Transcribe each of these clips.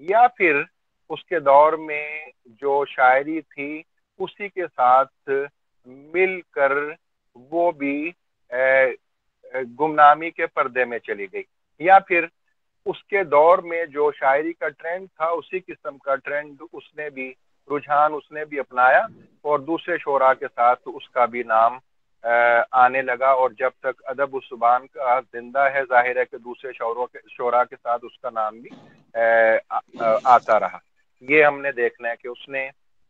یا پھر اس کے دور میں جو شاعری تھی اسی کے ساتھ مل کر وہ بھی گمنامی کے پردے میں چلی گئی، یا پھر اس کے دور میں جو شاعری کا ٹرینڈ تھا اسی قسم کا ٹرینڈ اس نے بھی، رجحان اس نے بھی اپنایا، اور دوسرے شعراء کے ساتھ اس کا بھی نام آنے لگا، اور جب تک ادب و زبان کا زندہ ہے ظاہر ہے کہ دوسرے شعراء کے ساتھ اس کا نام بھی آتا رہا۔ یہ ہم نے دیکھنا ہے کہ اس نے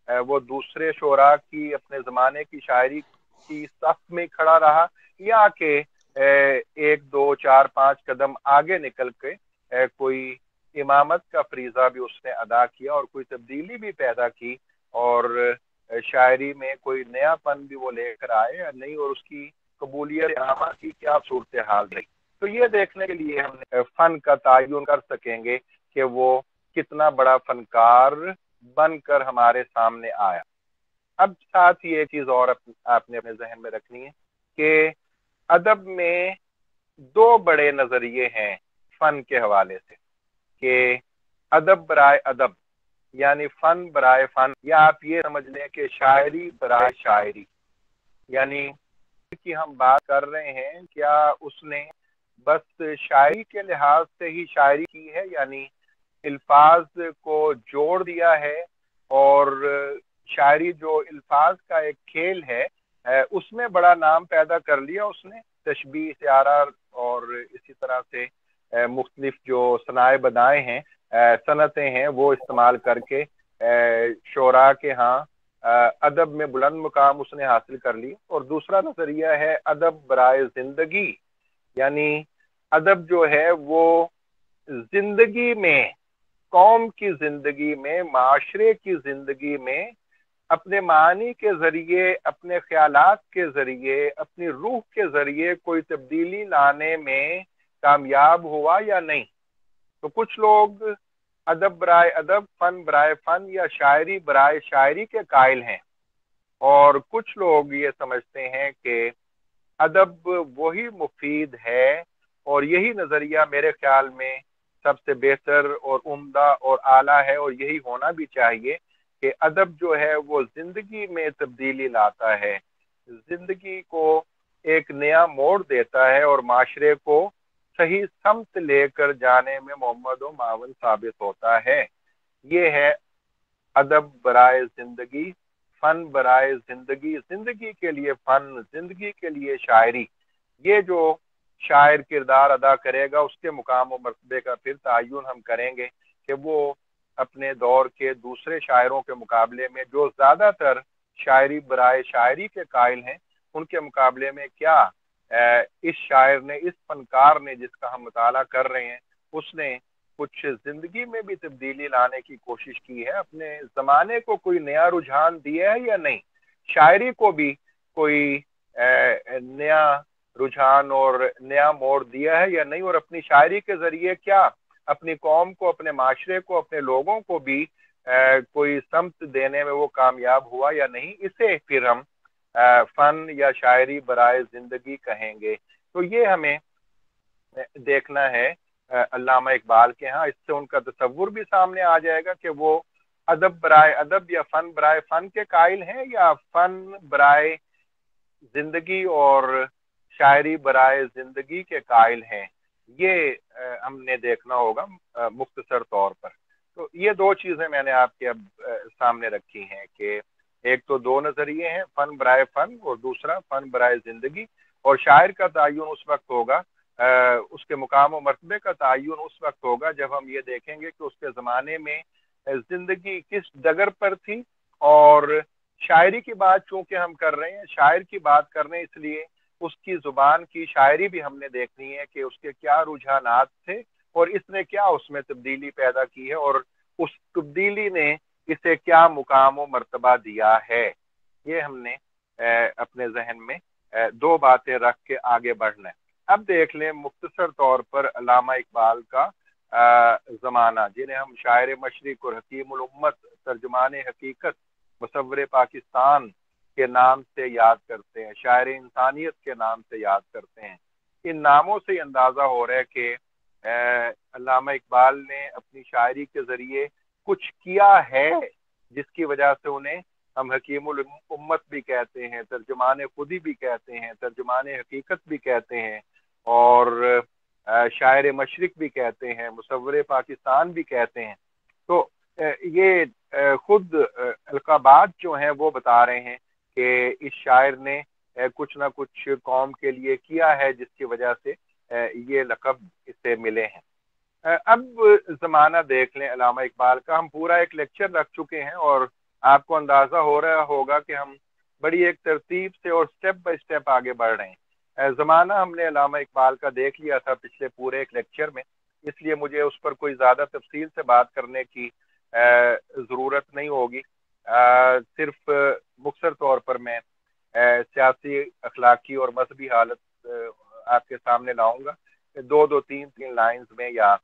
وہ دوسرے شعراء کی، اپنے زمانے کی شاعری کی صف میں کھڑا رہا، یا کہ ایک دو چار پانچ قدم آگے نکل کے کوئی امامت کا فریضہ بھی اس نے ادا کیا اور کوئی تبدیلی بھی پیدا کی، اور شاعری میں کوئی نیا پن بھی وہ لے کر آئے یا نہیں، اور اس کی قبولیت عامہ کی کیا صورتحال رہی۔ تو یہ دیکھنے کے لیے ہم فن کا تعین کر سکیں گے کہ وہ کتنا بڑا فنکار بن کر ہمارے سامنے آیا۔ اب ساتھ ہی ایک چیز اور آپ نے اپنے ذہن میں رکھنی ہے کہ ادب میں دو بڑے نظریے ہیں فن کے حوالے سے، کہ ادب برائے ادب یعنی فن برائے فن، یا آپ یہ سمجھ لیں کہ شاعری برائے شاعری، یعنی کی ہم بات کر رہے ہیں کیا اس نے بس شاعری کے لحاظ سے ہی شاعری کی ہے، یعنی الفاظ کو جوڑ دیا ہے، اور شاعری جو الفاظ کا ایک کھیل ہے اس میں بڑا نام پیدا کر لیا اس نے، تشبیہ، استعارہ اور اسی طرح سے مختلف جو صنائع بدائیں ہیں، صنعتیں ہیں، وہ استعمال کر کے شعراء کے ہاں ادب میں بلند مقام اس نے حاصل کر لی۔ اور دوسرا نظریہ ہے ادب برائے زندگی، یعنی ادب جو ہے وہ زندگی میں، قوم کی زندگی میں، معاشرے کی زندگی میں اپنے معنی کے ذریعے، اپنے خیالات کے ذریعے، اپنی روح کے ذریعے کوئی تبدیلی لانے میں کامیاب ہوا یا نہیں۔ تو کچھ لوگ ادب برائے ادب، فن برائے فن یا شاعری برائے شاعری کے قائل ہیں، اور کچھ لوگ یہ سمجھتے ہیں کہ ادب وہی مفید ہے، اور یہی نظریہ میرے خیال میں سب سے بہتر اور عمدہ اور اعلیٰ ہے، اور یہی ہونا بھی چاہیے کہ ادب جو ہے وہ زندگی میں تبدیلی لاتا ہے، زندگی کو ایک نیا موڑ دیتا ہے، اور معاشرے کو صحیح سمت لے کر جانے میں محمد و معاون ثابت ہوتا ہے۔ یہ ہے ادب برائے زندگی، فن برائے زندگی، زندگی کے لیے فن، زندگی کے لیے شاعری۔ یہ جو شاعر کردار ادا کرے گا اس کے مقام و مرتبے کا پھر تعین ہم کریں گے کہ وہ اپنے دور کے دوسرے شاعروں کے مقابلے میں جو زیادہ تر شاعری برائے شاعری کے قائل ہیں ان کے مقابلے میں کیا اس شاعر نے، اس فنکار نے جس کا ہم مطالعہ کر رہے ہیں، اس نے کچھ زندگی میں بھی تبدیلی لانے کی کوشش کی ہے، اپنے زمانے کو کوئی نیا رجحان دیا ہے یا نہیں، شاعری کو بھی کوئی نیا رجحان اور نیا موڑ دیا ہے یا نہیں، اور اپنی شاعری کے ذریعے کیا اپنی قوم کو، اپنے معاشرے کو، اپنے لوگوں کو بھی کوئی سمت دینے میں وہ کامیاب ہوا یا نہیں۔ اسے پھر ہم فن یا شاعری برائے زندگی کہیں گے۔ تو یہ ہمیں دیکھنا ہے علامہ اقبال کے ہاں، اس سے ان کا تصور بھی سامنے آ جائے گا کہ وہ ادب برائے ادب یا فن برائے فن کے قائل ہیں، یا فن برائے زندگی اور شاعری برائے زندگی کے قائل ہیں۔ یہ ہم نے دیکھنا ہوگا مختصر طور پر۔ تو یہ دو چیزیں میں نے آپ کے اب سامنے رکھی ہیں کہ ایک تو دو نظریے ہیں، فن برائے فن، اور دوسرا فن برائے زندگی، اور شاعر کا تعین اس وقت ہوگا، اس کے مقام و مرتبے کا تعین اس وقت ہوگا جب ہم یہ دیکھیں گے کہ اس کے زمانے میں زندگی کس ڈگر پر تھی، اور شاعری کی بات چونکہ ہم کر رہے ہیں، شاعر کی بات کر رہے ہیں، اس لیے اس کی زبان کی شاعری بھی ہم نے دیکھنی ہے کہ اس کے کیا رجحانات تھے، اور اس نے کیا اس میں تبدیلی پیدا کی ہے، اور اس تبدیلی نے اسے کیا مقام و مرتبہ دیا ہے۔ یہ ہم نے اپنے ذہن میں دو باتیں رکھ کے آگے بڑھنا ہے۔ اب دیکھ لیں مختصر طور پر علامہ اقبال کا زمانہ، جنہیں ہم شاعر مشرق اور حکیم الامت، ترجمان حقیقت، مصور پاکستان کے نام سے یاد کرتے ہیں، شاعر انسانیت کے نام سے یاد کرتے ہیں۔ ان ناموں سے اندازہ ہو رہا ہے کہ علامہ اقبال نے اپنی شاعری کے ذریعے کچھ کیا ہے جس کی وجہ سے انہیں ہم حکیم الامت بھی کہتے ہیں، ترجمان خودی بھی کہتے ہیں، ترجمان حقیقت بھی کہتے ہیں، اور شاعر مشرق بھی کہتے ہیں، مصور پاکستان بھی کہتے ہیں۔ تو یہ خود القابات جو ہیں وہ بتا رہے ہیں کہ اس شاعر نے کچھ نہ کچھ قوم کے لیے کیا ہے جس کی وجہ سے یہ لقب اسے ملے ہیں۔ اب زمانہ دیکھ لیں علامہ اقبال کا، ہم پورا ایک لیکچر رکھ چکے ہیں اور آپ کو اندازہ ہو رہا ہوگا کہ ہم بڑی ایک ترتیب سے اور سٹیپ بائی سٹیپ آگے بڑھ رہے ہیں۔ زمانہ ہم نے علامہ اقبال کا دیکھ لیا تھا پچھلے پورے ایک لیکچر میں، اس لیے مجھے اس پر کوئی زیادہ تفصیل سے بات کرنے کی ضرورت نہیں ہوگی۔ صرف مختصر طور پر میں سیاسی، اخلاقی اور مذہبی حالت آپ کے سامنے لاؤں گا، دو تین لائنز میں یا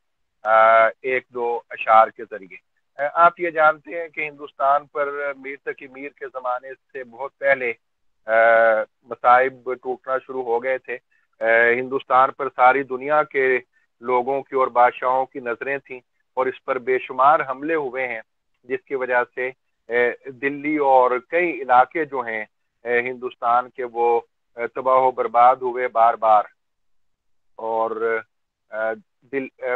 ایک دو اشعار کے ذریعے۔ آپ یہ جانتے ہیں کہ ہندوستان پر میر تقی میر کے زمانے سے بہت پہلے مصائب ٹوٹنا شروع ہو گئے تھے۔ ہندوستان پر ساری دنیا کے لوگوں کی اور بادشاہوں کی نظریں تھیں اور اس پر بے شمار حملے ہوئے ہیں، جس کی وجہ سے دلی اور کئی علاقے جو ہیں ہندوستان کے وہ تباہ و برباد ہوئے بار بار۔ اور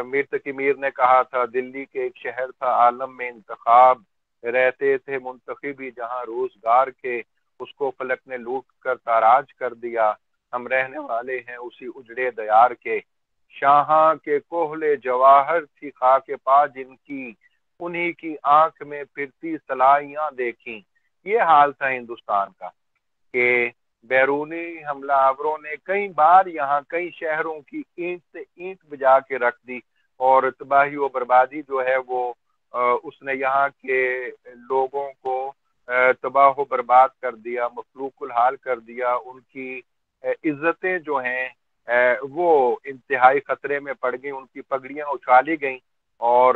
میر تقی میر نے کہا تھا، دلی کے ایک شہر تھا عالم میں انتخاب، رہتے تھے منتخبی جہاں روزگار کے، اس کو فلک نے لوٹ کر تاراج کر دیا، ہم رہنے والے ہیں اسی اجڑے دیار کے، شاہاں کے کوہلے جواہر تھی خاک پا جن کی، انہی کی آنکھ میں پھرتی سلائیاں دیکھیں۔ یہ حال تھا ہندوستان کا کہ بیرونی حملہ آوروں نے کئی بار یہاں کئی شہروں کی اینٹ سے اینٹ بجا کے رکھ دی، اور تباہی و بربادی جو ہے وہ اس نے یہاں کے لوگوں کو تباہ و برباد کر دیا، مفلوق الحال کر دیا۔ ان کی عزتیں جو ہیں وہ انتہائی خطرے میں پڑ گئیں، ان کی پگڑیاں اچھالی گئیں، اور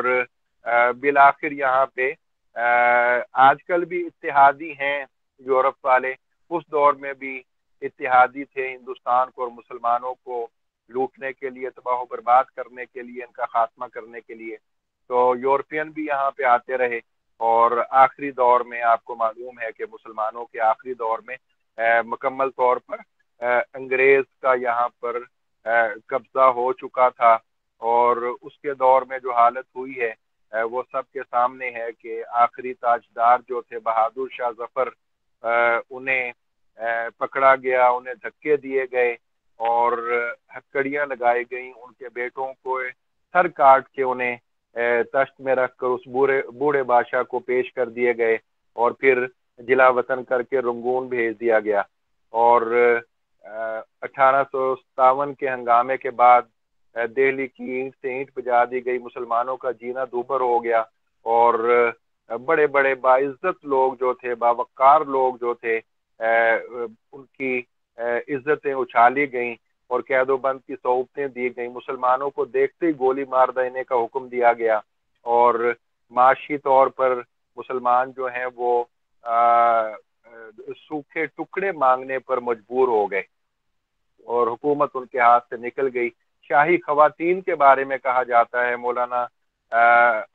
بالآخر یہاں پہ آج کل بھی اتحادی ہیں یورپ والے، اس دور میں بھی اتحادی تھے ہندوستان کو اور مسلمانوں کو لوٹنے کے لیے، تباہ و برباد کرنے کے لیے، ان کا خاتمہ کرنے کے لیے۔ تو یورپین بھی یہاں پہ آتے رہے، اور آخری دور میں آپ کو معلوم ہے کہ مسلمانوں کے آخری دور میں مکمل طور پر انگریز کا یہاں پر قبضہ ہو چکا تھا، اور اس کے دور میں جو حالت ہوئی ہے وہ سب کے سامنے ہے کہ آخری تاجدار جو تھے بہادر شاہ ظفر، انہیں پکڑا گیا، انہیں دھکے دیے گئے اور ہتکڑیاں لگائی گئیں، ان کے بیٹوں کو سر کاٹ کے انہیں تشت میں رکھ کر اس بوڑھے بادشاہ کو پیش کر دیے گئے، اور پھر جلا وطن کر کے رنگون بھیج دیا گیا۔ اور 1857 کے ہنگامے کے بعد دہلی کی اینٹ سے اینٹ بجا دی گئی، مسلمانوں کا جینا دوبر ہو گیا، اور بڑے بڑے باعزت لوگ جو تھے، باوقار لوگ جو تھے، ان کی عزتیں اچھالی گئیں اور قید و بند کی صحبتیں دی گئیں، مسلمانوں کو دیکھتے ہی گولی مار دینے کا حکم دیا گیا، اور معاشی طور پر مسلمان جو ہیں وہ سوکھے ٹکڑے مانگنے پر مجبور ہو گئے اور حکومت ان کے ہاتھ سے نکل گئی۔ شاہی خواتین کے بارے میں کہا جاتا ہے، مولانا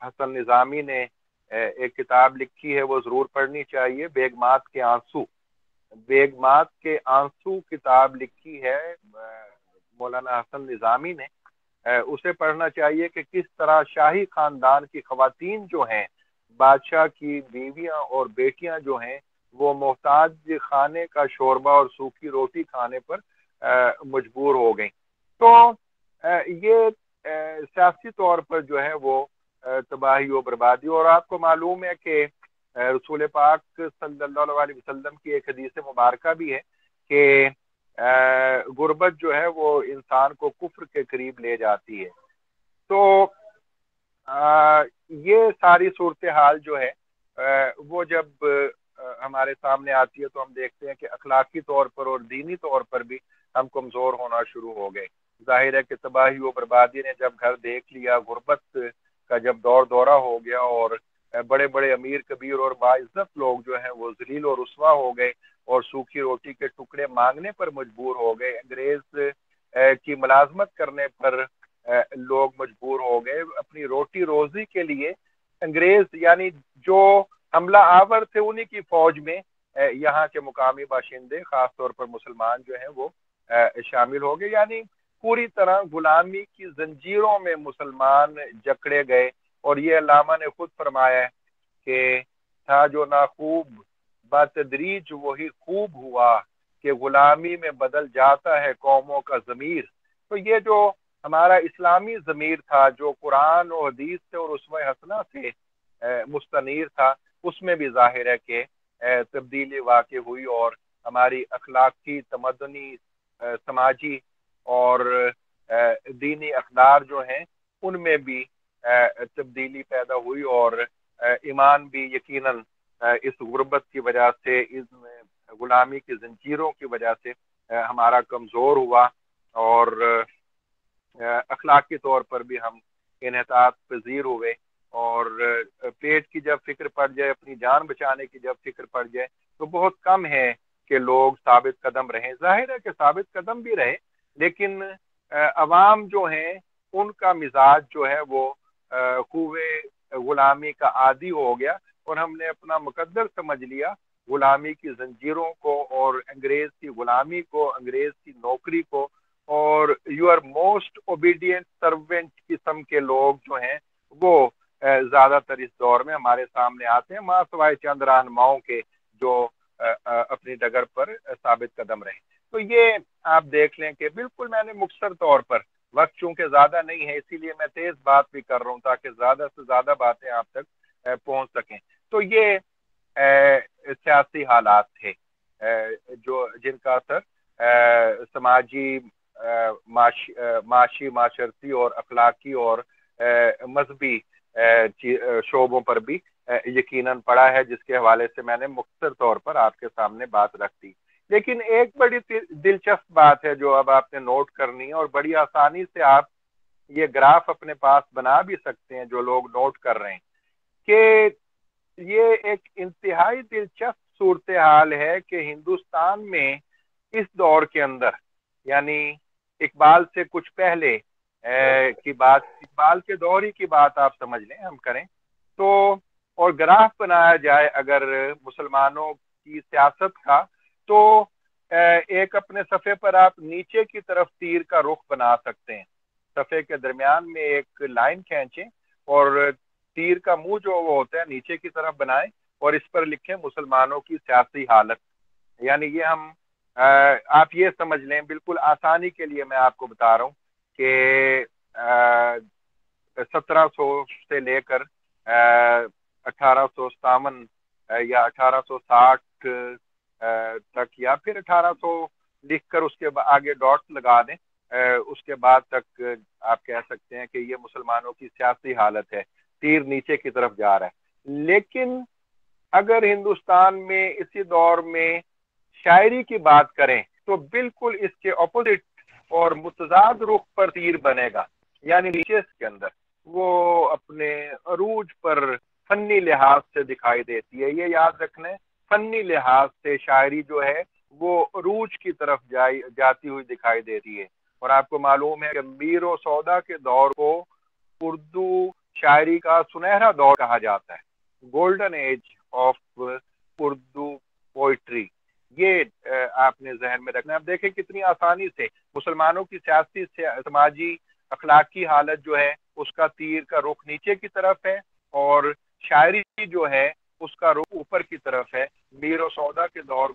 حسن نظامی نے ایک کتاب لکھی ہے، وہ ضرور پڑھنی چاہیے، بیگمات کے آنسو، بیگمات کے آنسو کتاب لکھی ہے مولانا حسن نظامی نے، اسے پڑھنا چاہیے کہ کس طرح شاہی خاندان کی خواتین جو ہیں، بادشاہ کی بیویاں اور بیٹیاں جو ہیں، وہ محتاج کھانے کا شوربہ اور سوکھی روٹی کھانے پر مجبور ہو گئیں۔ تو یہ سیاسی طور پر جو ہے وہ تباہی و بربادی، اور آپ کو معلوم ہے کہ رسول پاک صلی اللہ علیہ وسلم کی ایک حدیث مبارکہ بھی ہے کہ غربت جو ہے وہ انسان کو کفر کے قریب لے جاتی ہے۔ تو یہ ساری صورتحال جو ہے وہ جب ہمارے سامنے آتی ہے تو ہم دیکھتے ہیں کہ اخلاقی طور پر اور دینی طور پر بھی ہم کمزور ہونا شروع ہو گئے۔ ظاہر ہے کہ تباہی و بربادی نے جب گھر دیکھ لیا، غربت کا جب دورہ ہو گیا، اور بڑے بڑے امیر کبیر اور باعزت لوگ جو ہیں وہ ذلیل و رسوا ہو گئے اور سوکھی روٹی کے ٹکڑے مانگنے پر مجبور ہو گئے، انگریز کی ملازمت کرنے پر لوگ مجبور ہو گئے اپنی روٹی روزی کے لیے انگریز یعنی جو حملہ آور تھے انہی کی فوج میں یہاں کے مقامی باشندے خاص طور پر مسلمان جو ہیں وہ شامل ہو گئے، یعنی پوری طرح غلامی کی زنجیروں میں مسلمان جکڑے گئے۔ اور یہ علامہ نے خود فرمایا ہے کہ تھا جو ناخوب بتدریج وہی خوب ہوا، کہ غلامی میں بدل جاتا ہے قوموں کا ضمیر۔ تو یہ جو ہمارا اسلامی ضمیر تھا جو قرآن و حدیث سے اور اسوہ حسنہ سے مستنیر تھا، اس میں بھی ظاہر ہے کہ تبدیلی واقع ہوئی، اور ہماری اخلاقی تمدنی سماجی اور دینی اقدار جو ہیں ان میں بھی تبدیلی پیدا ہوئی، اور ایمان بھی یقیناً اس غربت کی وجہ سے، اس غلامی کی زنجیروں کی وجہ سے ہمارا کمزور ہوا، اور اخلاقی طور پر بھی ہم انحطاط پذیر ہوئے، اور پیٹ کی جب فکر پڑ جائے، اپنی جان بچانے کی جب فکر پڑ جائے تو بہت کم ہے کہ لوگ ثابت قدم رہیں۔ ظاہر ہے کہ ثابت قدم بھی رہے، لیکن عوام جو ہیں ان کا مزاج جو ہے وہ قوے غلامی کا عادی ہو گیا، اور ہم نے اپنا مقدر سمجھ لیا غلامی کی زنجیروں کو، اور انگریز کی غلامی کو، انگریز کی نوکری کو، اور یور موسٹ اوبیڈینٹ سرونٹ قسم کے لوگ جو ہیں وہ زیادہ تر اس دور میں ہمارے سامنے آتے ہیں، ماں سوائے چند رہنماؤں کے جو اپنی ڈگر پر ثابت قدم رہے۔ تو یہ آپ دیکھ لیں کہ بالکل میں نے مختصر طور پر، وقت چونکہ زیادہ نہیں ہے اسی لیے میں تیز بات بھی کر رہا ہوں تاکہ زیادہ سے زیادہ باتیں آپ تک پہنچ سکیں۔ تو یہ سیاسی حالات تھے جو جن کا اثر سماجی، معاشی، معاشرتی اور اخلاقی اور مذہبی شعبوں پر بھی یقیناً پڑا ہے، جس کے حوالے سے میں نے مختصر طور پر آپ کے سامنے بات رکھ دی۔ لیکن ایک بڑی دلچسپ بات ہے جو اب آپ نے نوٹ کرنی ہے، اور بڑی آسانی سے آپ یہ گراف اپنے پاس بنا بھی سکتے ہیں جو لوگ نوٹ کر رہے ہیں، کہ یہ ایک انتہائی دلچسپ صورتحال ہے کہ ہندوستان میں اس دور کے اندر، یعنی اقبال سے کچھ پہلے کی بات، اقبال کے دور ہی کی بات آپ سمجھ لیں ہم کریں تو، اور گراف بنایا جائے اگر مسلمانوں کی سیاست کا، تو ایک اپنے صفحے پر آپ نیچے کی طرف تیر کا رخ بنا سکتے ہیں، صفحے کے درمیان میں ایک لائن کھینچیں اور تیر کا منہ جو وہ ہوتا ہے نیچے کی طرف بنائیں، اور اس پر لکھیں مسلمانوں کی سیاسی حالت۔ یعنی یہ ہم آپ یہ سمجھ لیں، بالکل آسانی کے لیے میں آپ کو بتا رہا ہوں کہ 1700 سے لے کر 1857 یا 1860 تک، یا پھر 1800 لکھ کر اس کے آگے ڈاٹ لگا دیں، اس کے بعد تک آپ کہہ سکتے ہیں کہ یہ مسلمانوں کی سیاسی حالت ہے، تیر نیچے کی طرف جا رہا ہے۔ لیکن اگر ہندوستان میں اسی دور میں شاعری کی بات کریں تو بالکل اس کے اپوزٹ اور متضاد رخ پر تیر بنے گا، یعنی نیچے کے اندر وہ اپنے عروج پر فنی لحاظ سے دکھائی دیتی ہے۔ یہ یاد رکھنے، فنی لحاظ سے شاعری جو ہے وہ عروج کی طرف جاتی ہوئی دکھائی دیتی ہے، اور آپ کو معلوم ہے کہ میر و سودا کے دور کو اردو شاعری کا سنہرا دور کہا جاتا ہے، golden age of Urdu poetry. یہ آپ نے ذہن میں رکھنا ہے۔ اب دیکھیں کتنی آسانی سے مسلمانوں کی سیاسی، سماجی، اخلاقی حالت جو ہے اس کا تیر کا رخ نیچے کی طرف ہے، اور شاعری جو ہے اس کا رخ اوپر کی طرف ہے۔ میر و سودا کے دور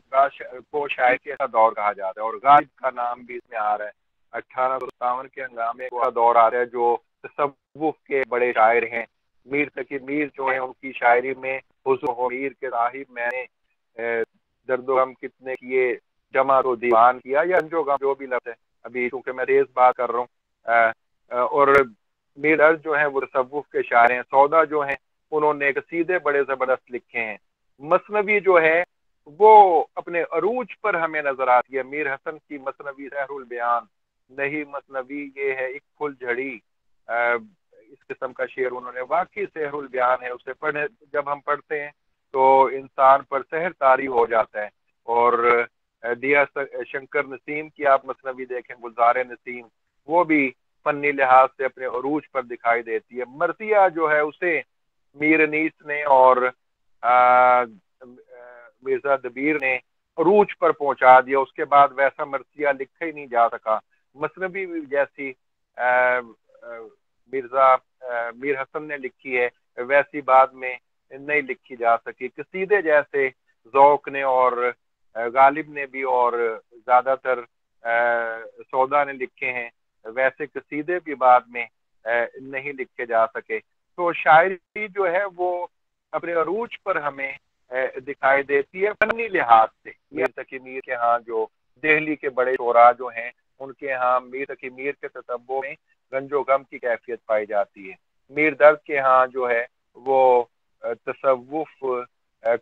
کو شاعر کے دور کہا جاتا ہے، اور غالب کا نام بھی اس میں آ رہا ہے۔ 1857 کے ہنگامے کا دور آ رہا ہے جو تصوف کے بڑے شاعر ہیں، میر تقی میر جو ہیں، ان کی شاعری میں حضور ہو میر کے راہب میں نے درد و غم کتنے کیے جمع تو دیوان کیا، یا انجو غم جو بھی لفظ ہے، ابھی چونکہ میں تیز بات کر رہا ہوں۔ اور میر ارز جو ہیں وہ تصوف کے شاعر ہیں، سودا جو ہیں انہوں نے قصیدے بڑے زبردست لکھے ہیں، مثنوی جو ہے وہ اپنے عروج پر ہمیں نظر آتی ہے۔ میر حسن کی مثنوی سحر البیان، نہیں مثنوی یہ ہے ایک پھول جھڑی، اس قسم کا شعر انہوں نے، واقعی سحر البیان ہے، اسے پڑھنے جب ہم پڑھتے ہیں تو انسان پر سحر طاری ہو جاتا ہے۔ اور دیا شنکر نسیم کی آپ مثنوی دیکھیں، گلزار نسیم، وہ بھی فنی لحاظ سے اپنے عروج پر دکھائی دیتی ہے۔ مرثیہ جو ہے اسے میر انیس نے اور مرزا دبیر نے عروج پر پہنچا دیا، اس کے بعد ویسا مرثیہ لکھا ہی نہیں جا سکا۔ مثنوی جیسی مرزا میر حسن نے لکھی ہے ویسی بعد میں نہیں لکھی جا سکی۔ قصیدے جیسے ذوق نے اور غالب نے بھی اور زیادہ تر سودا نے لکھے ہیں، ویسے قصیدے بھی بعد میں نہیں لکھے جا سکے۔ تو شاعری جو ہے وہ اپنے عروج پر ہمیں دکھائی دیتی ہے فنی لحاظ سے۔ میر تقی میر کے ہاں جو دہلی کے بڑے شعراء جو ہیں ان کے ہاں میر تقی میر کے تتبع میں رنج و غم کی کیفیت پائی جاتی ہے۔ میر درد کے ہاں جو ہے وہ تصوف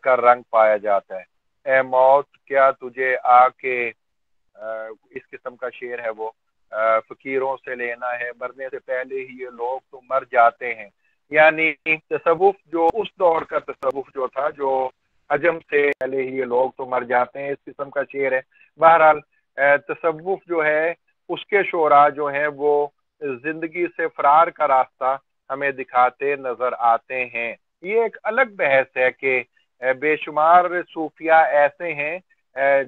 کا رنگ پایا جاتا ہے۔ اے موت کیا تجھے آ کے اس قسم کا شعر ہے وہ، فقیروں سے لینا ہے، مرنے سے پہلے ہی یہ لوگ تو مر جاتے ہیں۔ یعنی تصوف جو اس دور کا تصوف جو تھا جو عجم سے پہلے ہی یہ لوگ تو مر جاتے ہیں، اس قسم کا شعر ہے۔ بہرحال تصوف جو ہے اس کے شعراء جو ہیں وہ زندگی سے فرار کا راستہ ہمیں دکھاتے نظر آتے ہیں۔ یہ ایک الگ بحث ہے کہ بے شمار صوفیاء ایسے ہیں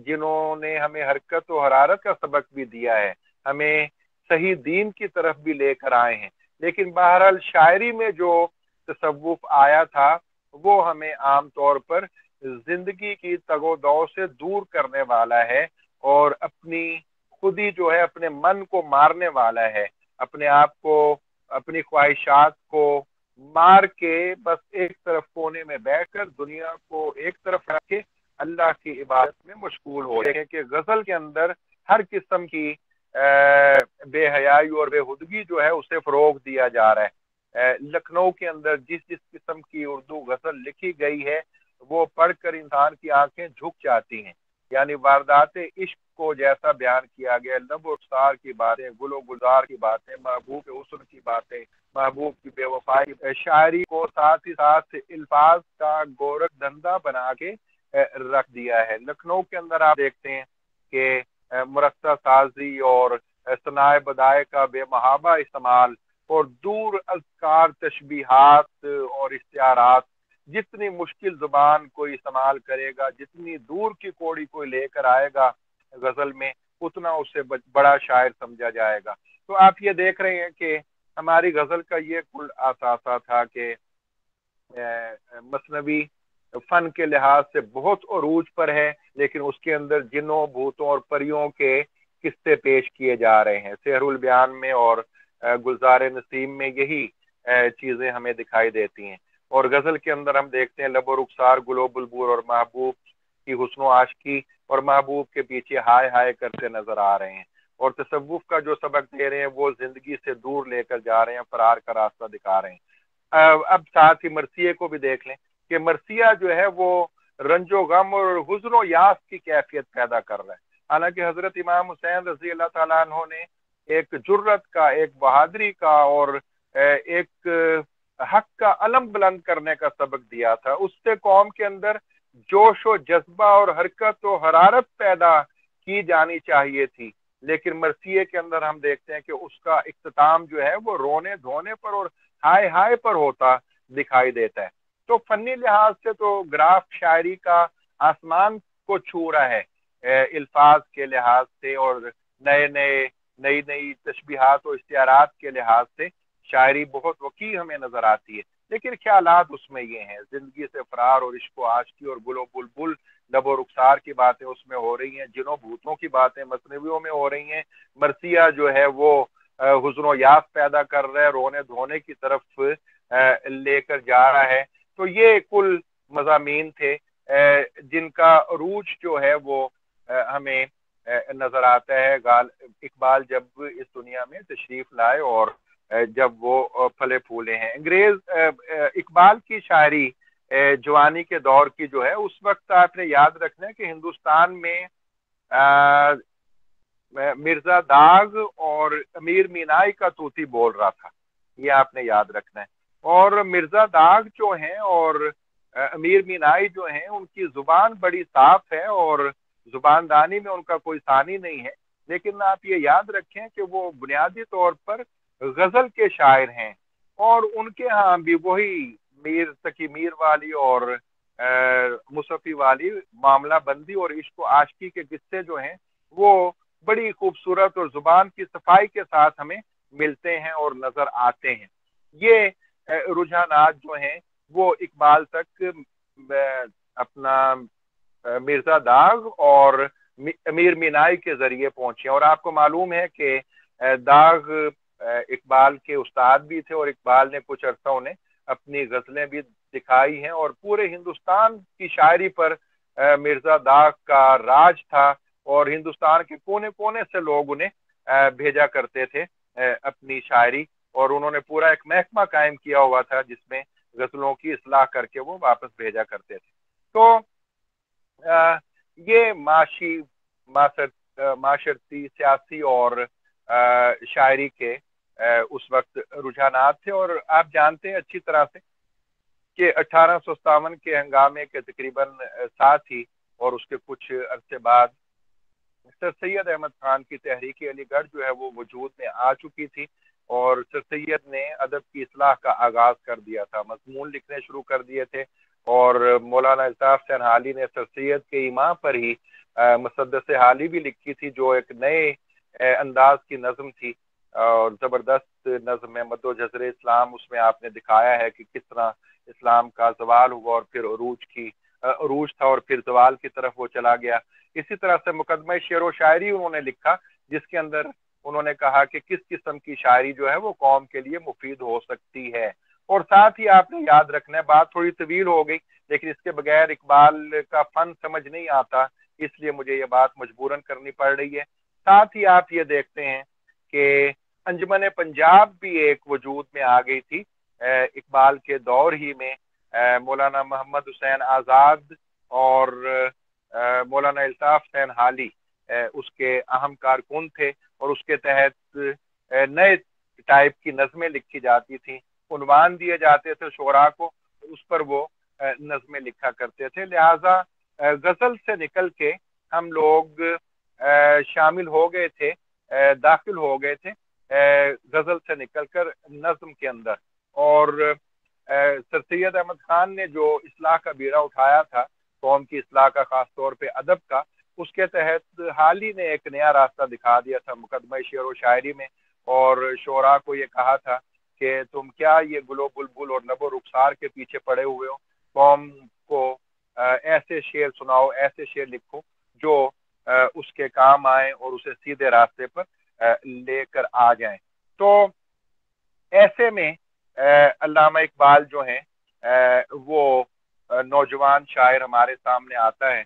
جنہوں نے ہمیں حرکت و حرارت کا سبق بھی دیا ہے، ہمیں صحیح دین کی طرف بھی لے کر آئے ہیں، لیکن بہرحال شاعری میں جو تصوف آیا تھا وہ ہمیں عام طور پر زندگی کی تگ و دو سے دور کرنے والا ہے اور اپنی خودی جو ہے اپنے من کو مارنے والا ہے، اپنے آپ کو اپنی خواہشات کو مار کے بس ایک طرف کونے میں بیٹھ کر دنیا کو ایک طرف رکھ کے اللہ کی عبادت میں مشغول ہو رہے ہیں کہ غزل کے اندر ہر قسم کی بے حیائی اور بے ہدگی جو ہے اسے فروغ دیا جا رہا ہے۔ لکھنؤ کے اندر جس جس قسم کی اردو غزل لکھی گئی ہے وہ پڑھ کر انسان کی آنکھیں جھک جاتی ہیں، یعنی واردات عشق کو جیسا بیان کیا گیا، لب و رخسار کی باتیں، گل و گلزار کی باتیں، محبوب حسن کی باتیں، محبوب کی بے وفائی، شاعری کو ساتھ ہی ساتھ الفاظ کا گورکھ دھندا بنا کے رکھ دیا ہے۔ لکھنؤ کے اندر آپ دیکھتے ہیں کہ مرصع سازی اور ثنائے بدائے کا بے محابہ استعمال اور دور اذکار تشبیہات اور استعارات، جتنی مشکل زبان کوئی استعمال کرے گا، جتنی دور کی کوڑی کوئی لے کر آئے گا غزل میں، اتنا اسے بڑا شاعر سمجھا جائے گا۔ تو آپ یہ دیکھ رہے ہیں کہ ہماری غزل کا یہ کل اثاثہ تھا کہ مثنوی فن کے لحاظ سے بہت عروج پر ہے، لیکن اس کے اندر جنوں بھوتوں اور پریوں کے قصے پیش کیے جا رہے ہیں۔ سحر البیان میں اور گلزار نسیم میں یہی چیزیں ہمیں دکھائی دیتی ہیں، اور غزل کے اندر ہم دیکھتے ہیں لب و رخسار، گل و بلبل اور محبوب کی حسن و عاشقی اور محبوب کے پیچھے ہائے ہائے کرتے نظر آ رہے ہیں، اور تصوف کا جو سبق دے رہے ہیں وہ زندگی سے دور لے کر جا رہے ہیں، فرار کا راستہ دکھا رہے ہیں۔ اب ساتھ ہی مرثیے کو بھی دیکھ لیں کہ مرثیہ جو ہے وہ رنج و غم اور حزن و یاس کی کیفیت پیدا کر رہا ہے، حالانکہ حضرت امام حسین رضی اللہ تعالیٰ عنہ نے ایک جرت کا، ایک بہادری کا اور ایک حق کا علم بلند کرنے کا سبق دیا تھا۔ اس سے قوم کے اندر جوش و جذبہ اور حرکت و حرارت پیدا کی جانی چاہیے تھی، لیکن مرثیے کے اندر ہم دیکھتے ہیں کہ اس کا اختتام جو ہے وہ رونے دھونے پر اور ہائے ہائے پر ہوتا دکھائی دیتا ہے۔ تو فنی لحاظ سے تو گراف شاعری کا آسمان کو چھو رہا ہے، الفاظ کے لحاظ سے اور نئی نئی تشبیہات و استعارات کے لحاظ سے شاعری بہت وسیع ہمیں نظر آتی ہے، لیکن خیالات اس میں یہ ہیں، زندگی سے فرار اور عشق و عاشقی اور گل و بلبل، لب و رخسار کی باتیں اس میں ہو رہی ہیں، جنوں بھوتوں کی باتیں مثنویوں میں ہو رہی ہیں، مرثیہ جو ہے وہ حزن و یاس پیدا کر رہا ہے، رونے دھونے کی طرف لے کر جا رہا ہے۔ تو یہ کل مضامین تھے جن کا عروج جو ہے وہ ہمیں نظر آتا ہے اقبال جب اس دنیا میں تشریف لائے اور جب وہ پھلے پھولے ہیں۔ انگریز اقبال کی شاعری جوانی کے دور کی جو ہے، اس وقت آپ نے یاد رکھنا ہے کہ ہندوستان میں مرزا داغ اور امیر مینائی کا طوطی بول رہا تھا، یہ آپ نے یاد رکھنا ہے، اور مرزا داغ جو ہیں اور امیر مینائی جو ہیں ان کی زبان بڑی صاف ہے اور زبان دانی میں ان کا کوئی ثانی نہیں ہے، لیکن آپ یہ یاد رکھیں کہ وہ بنیادی طور پر غزل کے شاعر ہیں، اور ان کے ہاں بھی وہی میر تقی میر والی اور مصفی والی معاملہ بندی اور عشق و عاشقی کے قصے جو ہیں وہ بڑی خوبصورت اور زبان کی صفائی کے ساتھ ہمیں ملتے ہیں اور نظر آتے ہیں۔ یہ رجحانات جو ہیں وہ اقبال تک اپنا مرزا داغ اور امیر مینائی کے ذریعے پہنچے، اور آپ کو معلوم ہے کہ داغ اقبال کے استاد بھی تھے، اور اقبال نے کچھ عرصہ انہیں اپنی غزلیں بھی دکھائی ہیں، اور پورے ہندوستان کی شاعری پر مرزا داغ کا راج تھا، اور ہندوستان کے کونے کونے سے لوگ انہیں بھیجا کرتے تھے اپنی شاعری، اور انہوں نے پورا ایک محکمہ قائم کیا ہوا تھا جس میں غزلوں کی اصلاح کر کے وہ واپس بھیجا کرتے تھے۔ تو یہ معاشرتی، سیاسی اور شاعری کے اس وقت رجحانات تھے، اور آپ جانتے ہیں اچھی طرح سے کہ 1857 کے ہنگامے کے تقریباً ساتھ ہی اور اس کے کچھ عرصے بعد سر سید احمد خان کی تحریک علی گڑھ جو ہے وہ وجود میں آ چکی تھی، اور سر سید نے ادب کی اصلاح کا آغاز کر دیا تھا، مضمون لکھنے شروع کر دیے تھے، اور مولانا الطاف حسین حالی نے سر سید کے ایما پر ہی مسدس حالی بھی لکھی تھی، جو ایک نئے انداز کی نظم تھی، اور زبردست نظم ہے مد و جزر اسلام۔ اس میں آپ نے دکھایا ہے کہ کس طرح اسلام کا زوال ہوا اور پھر عروج تھا اور پھر زوال کی طرف وہ چلا گیا۔ اسی طرح سے مقدمہ شعر و شاعری انہوں نے لکھا، جس کے اندر انہوں نے کہا کہ کس قسم کی شاعری جو ہے وہ قوم کے لیے مفید ہو سکتی ہے، اور ساتھ ہی آپ نے یاد رکھنا ہے، بات تھوڑی طویل ہو گئی لیکن اس کے بغیر اقبال کا فن سمجھ نہیں آتا، اس لیے مجھے یہ بات مجبوراً کرنی پڑ رہی ہے۔ ساتھ ہی آپ یہ دیکھتے ہیں کہ انجمن پنجاب بھی ایک وجود میں آ گئی تھی اقبال کے دور ہی میں۔ مولانا محمد حسین آزاد اور مولانا الطاف حسین حالی اس کے اہم کارکن تھے، اور اس کے تحت نئے ٹائپ کی نظمیں لکھی جاتی تھیں، عنوان دیے جاتے تھے شعراء کو، اس پر وہ نظمیں لکھا کرتے تھے۔ لہٰذا غزل سے نکل کے ہم لوگ شامل ہو گئے تھے، داخل ہو گئے تھے غزل سے نکل کر نظم کے اندر، اور سر سید احمد خان نے جو اصلاح کا بیڑا اٹھایا تھا قوم کی اصلاح کا، خاص طور پہ ادب کا، اس کے تحت حال ہی نے ایک نیا راستہ دکھا دیا تھا مقدمہ شعر و شاعری میں، اور شعراء کو یہ کہا تھا کہ تم کیا یہ گل و بلبل اور نب و رخسار کے پیچھے پڑے ہوئے ہو، قوم کو ایسے شعر سناؤ، ایسے شعر لکھو جو اس کے کام آئیں اور اسے سیدھے راستے پر لے کر آ جائیں۔ تو ایسے میں علامہ اقبال جو ہیں وہ نوجوان شاعر ہمارے سامنے آتا ہے،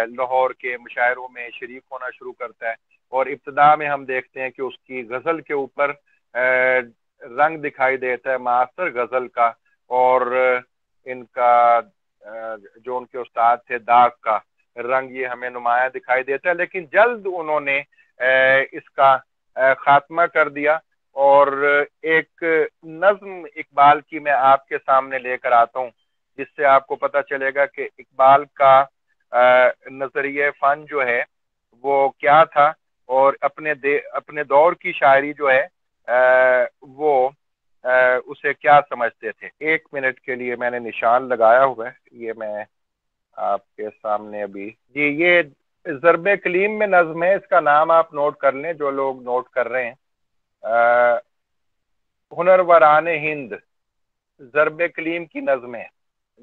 لاہور کے مشاعروں میں شریک ہونا شروع کرتا ہے، اور ابتدا میں ہم دیکھتے ہیں کہ اس کی غزل کے اوپر رنگ دکھائی دیتا ہے معاصر غزل کا، اور ان کا جو ان کے استاد تھے داغ کا رنگ یہ ہمیں نمایاں دکھائی دیتا ہے، لیکن جلد انہوں نے اس کا خاتمہ کر دیا، اور ایک نظم اقبال کی میں آپ کے سامنے لے کر آتا ہوں، جس سے آپ کو پتہ چلے گا کہ اقبال کا نظریہ فن جو ہے وہ کیا تھا، اور اپنے دور کی شاعری جو ہے وہ اسے کیا سمجھتے تھے۔ 1 منٹ کے لیے میں نے نشان لگایا ہوا ہے، یہ میں آپ کے سامنے ابھی جی یہ ضرب کلیم میں نظم ہے، اس کا نام آپ نوٹ کر لیں جو لوگ نوٹ کر رہے ہیں، ہنروران ہند ضرب کلیم کی نظمیں۔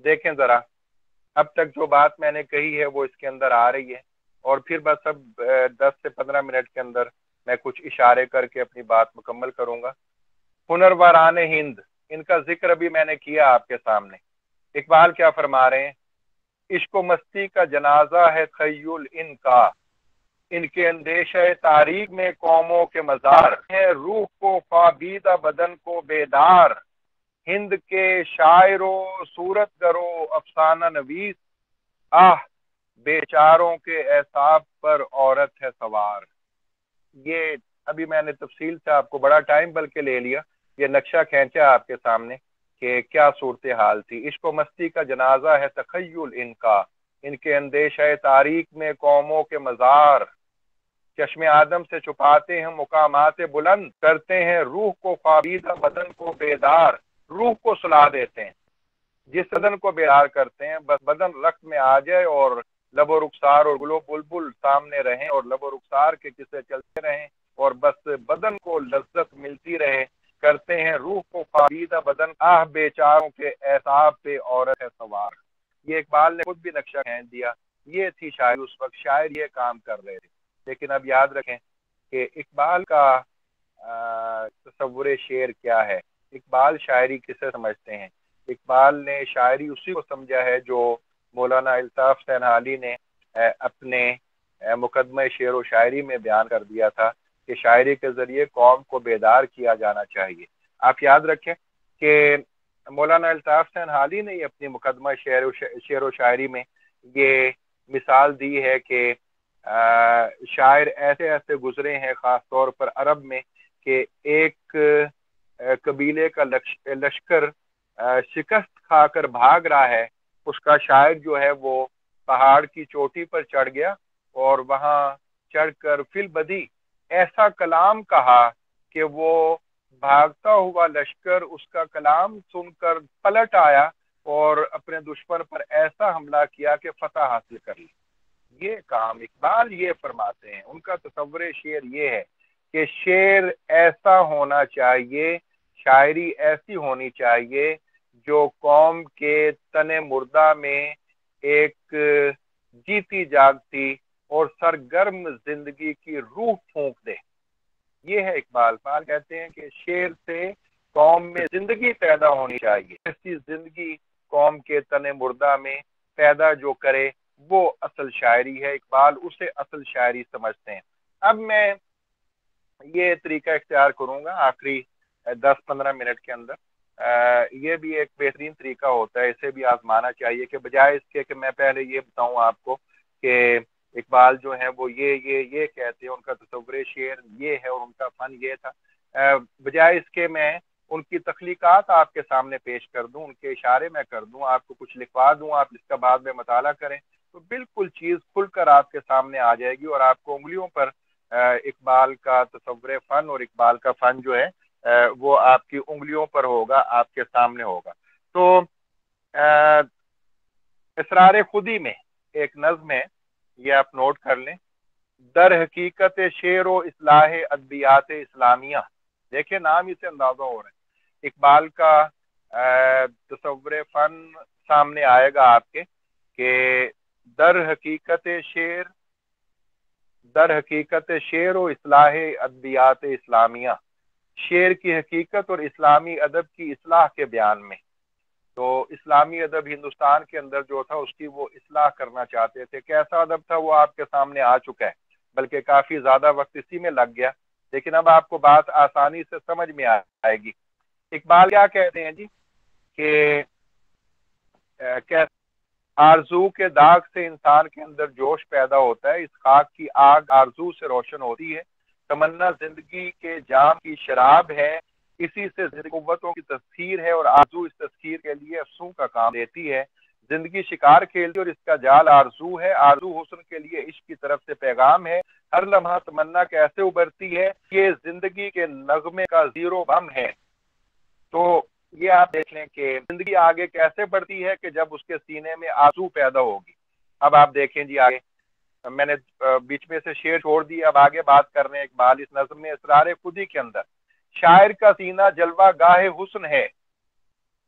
دیکھیں ذرا اب تک جو بات میں نے کہی ہے وہ اس کے اندر آ رہی ہے، اور پھر بس اب 10 سے 15 منٹ کے اندر میں کچھ اشارے کر کے اپنی بات مکمل کروں گا۔ ہنروران ہند، ان کا ذکر ابھی میں نے کیا آپ کے سامنے۔ اقبال کیا فرما رہے ہیں؟ عشق و مستی کا جنازہ ہے خیل ان کا، ان کے اندیشہ تاریخ میں قوموں کے مزار ہے، روح کو خوابیدہ بدن کو بیدار، ہند کے شاعر و صورت گرو افسانہ نویس، آہ بیچاروں کے اعصاب پر عورت ہے سوار۔ یہ ابھی میں نے تفصیل سے آپ کو بڑا ٹائم بلکہ لے لیا، یہ نقشہ کھینچا آپ کے سامنے کہ کیا صورتحال تھی۔ عشق و مستی کا جنازہ ہے تخیل ان کا، ان کے اندیشہ تاریخ میں قوموں کے مزار، چشم آدم سے چھپاتے ہیں مقامات بلند، کرتے ہیں روح کو خوابیدہ بدن کو بیدار، روح کو سلا دیتے ہیں، جس بدن کو بیدار کرتے ہیں بس بدن رقص میں آ جائے اور لب و رخسار اور گل و بلبل سامنے رہیں اور لب و رخسار کے قصے چلتے رہیں اور بس بدن کو لذت ملتی رہے، کرتے ہیں روح کو خوابیدہ بدن، آہ بیچاروں کے اعصاب پہ عورت ہے سوار۔ یہ اقبال نے خود بھی نقشہ کھینچ دیا، یہ تھی شاعر اس وقت، شاعر یہ کام کر رہے تھے۔ لیکن اب یاد رکھیں کہ اقبال کا تصور شعر کیا ہے، اقبال شاعری کسے سمجھتے ہیں؟ اقبال نے شاعری اسی کو سمجھا ہے جو مولانا الطاف سینحالی نے اپنے مقدمہ شعر و شاعری میں بیان کر دیا تھا کہ شاعری کے ذریعے قوم کو بیدار کیا جانا چاہیے۔ آپ یاد رکھیں کہ مولانا الطاف سینحالی نے اپنی مقدمہ شعر و شاعری میں یہ مثال دی ہے کہ شاعر ایسے ایسے گزرے ہیں خاص طور پر عرب میں کہ ایک قبیلے کا لشکر شکست کھا کر بھاگ رہا ہے، اس کا شاعر جو ہے وہ پہاڑ کی چوٹی پر چڑھ گیا اور وہاں چڑھ کر فی البدی ایسا کلام کہا کہ وہ بھاگتا ہوا لشکر اس کا کلام سن کر پلٹ آیا اور اپنے دشمن پر ایسا حملہ کیا کہ فتح حاصل کر لی۔ یہ کام اقبال یہ فرماتے ہیں، ان کا تصور شعر یہ ہے کہ شعر ایسا ہونا چاہیے، شاعری ایسی ہونی چاہیے جو قوم کے تن مردہ میں ایک جیتی جاگتی اور سرگرم زندگی کی روح پھونک دے۔ یہ ہے اقبال کہتے ہیں کہ شعر سے قوم میں زندگی پیدا ہونی چاہیے، ایسی زندگی قوم کے تن مردہ میں پیدا جو کرے وہ اصل شاعری ہے، اقبال اسے اصل شاعری سمجھتے ہیں۔ اب میں یہ طریقہ اختیار کروں گا آخری 10-15 منٹ کے اندر، یہ بھی ایک بہترین طریقہ ہوتا ہے، اسے بھی آزمانا چاہیے کہ بجائے اس کے کہ میں پہلے یہ بتاؤں آپ کو کہ اقبال جو ہیں وہ یہ کہتے ہیں، ان کا تصور شعر یہ ہے اور ان کا فن یہ تھا، بجائے اس کے میں ان کی تخلیقات آپ کے سامنے پیش کر دوں، ان کے اشارے میں کر دوں، آپ کو کچھ لکھوا دوں، آپ اس کا بعد میں مطالعہ کریں تو بالکل چیز کھل کر آپ کے سامنے آ جائے گی اور آپ کو انگلیوں پر اقبال کا تصور فن اور اقبال کا فن جو ہے وہ آپ کی انگلیوں پر ہوگا، آپ کے سامنے ہوگا۔ تو اسرار خودی میں ایک نظم ہے، یہ آپ نوٹ کر لیں، در حقیقت شعر و اصلاح ادبیات اسلامیہ، دیکھیں نام ہی سے اندازہ ہو رہا ہے، اقبال کا تصور فن سامنے آئے گا آپ کے کہ در حقیقت شعر و اصلاح ادبیات اسلامیہ، شعر کی حقیقت اور اسلامی ادب کی اصلاح کے بیان میں۔ تو اسلامی ادب ہندوستان کے اندر جو تھا اس کی وہ اصلاح کرنا چاہتے تھے، کیسا ادب تھا وہ آپ کے سامنے آ چکا ہے، بلکہ کافی زیادہ وقت اسی میں لگ گیا، لیکن اب آپ کو بات آسانی سے سمجھ میں آئے گی۔ اقبال کیا کہتے ہیں جی کہ آرزو کے داغ سے انسان کے اندر جوش پیدا ہوتا ہے، اس خاک کی آگ آرزو سے روشن ہوتی ہے، تمنا زندگی کے جام کی شراب ہے، اسی سے زندگی قوتوں کی تسخیر ہے اور آرزو اس تسخیر کے لیے افسوں کا کام دیتی ہے، زندگی شکار کھیلتی اور اس کا جال آرزو ہے، آرزو حسن کے لیے عشق کی طرف سے پیغام ہے، ہر لمحہ تمنا کیسے ابھرتی ہے، یہ زندگی کے نغمے کا زیرو بم ہے۔ تو یہ آپ دیکھ لیں کہ زندگی آگے کیسے بڑھتی ہے کہ جب اس کے سینے میں آرزو پیدا ہوگی۔ اب آپ دیکھیں جی آگے، میں نے بیچ میں سے شعر چھوڑ دی، اب آگے بات کر رہے ہیں اقبال اس نظم میں اسرار خودی کے اندر، شاعر کا سینہ جلوہ گاہ حسن ہے،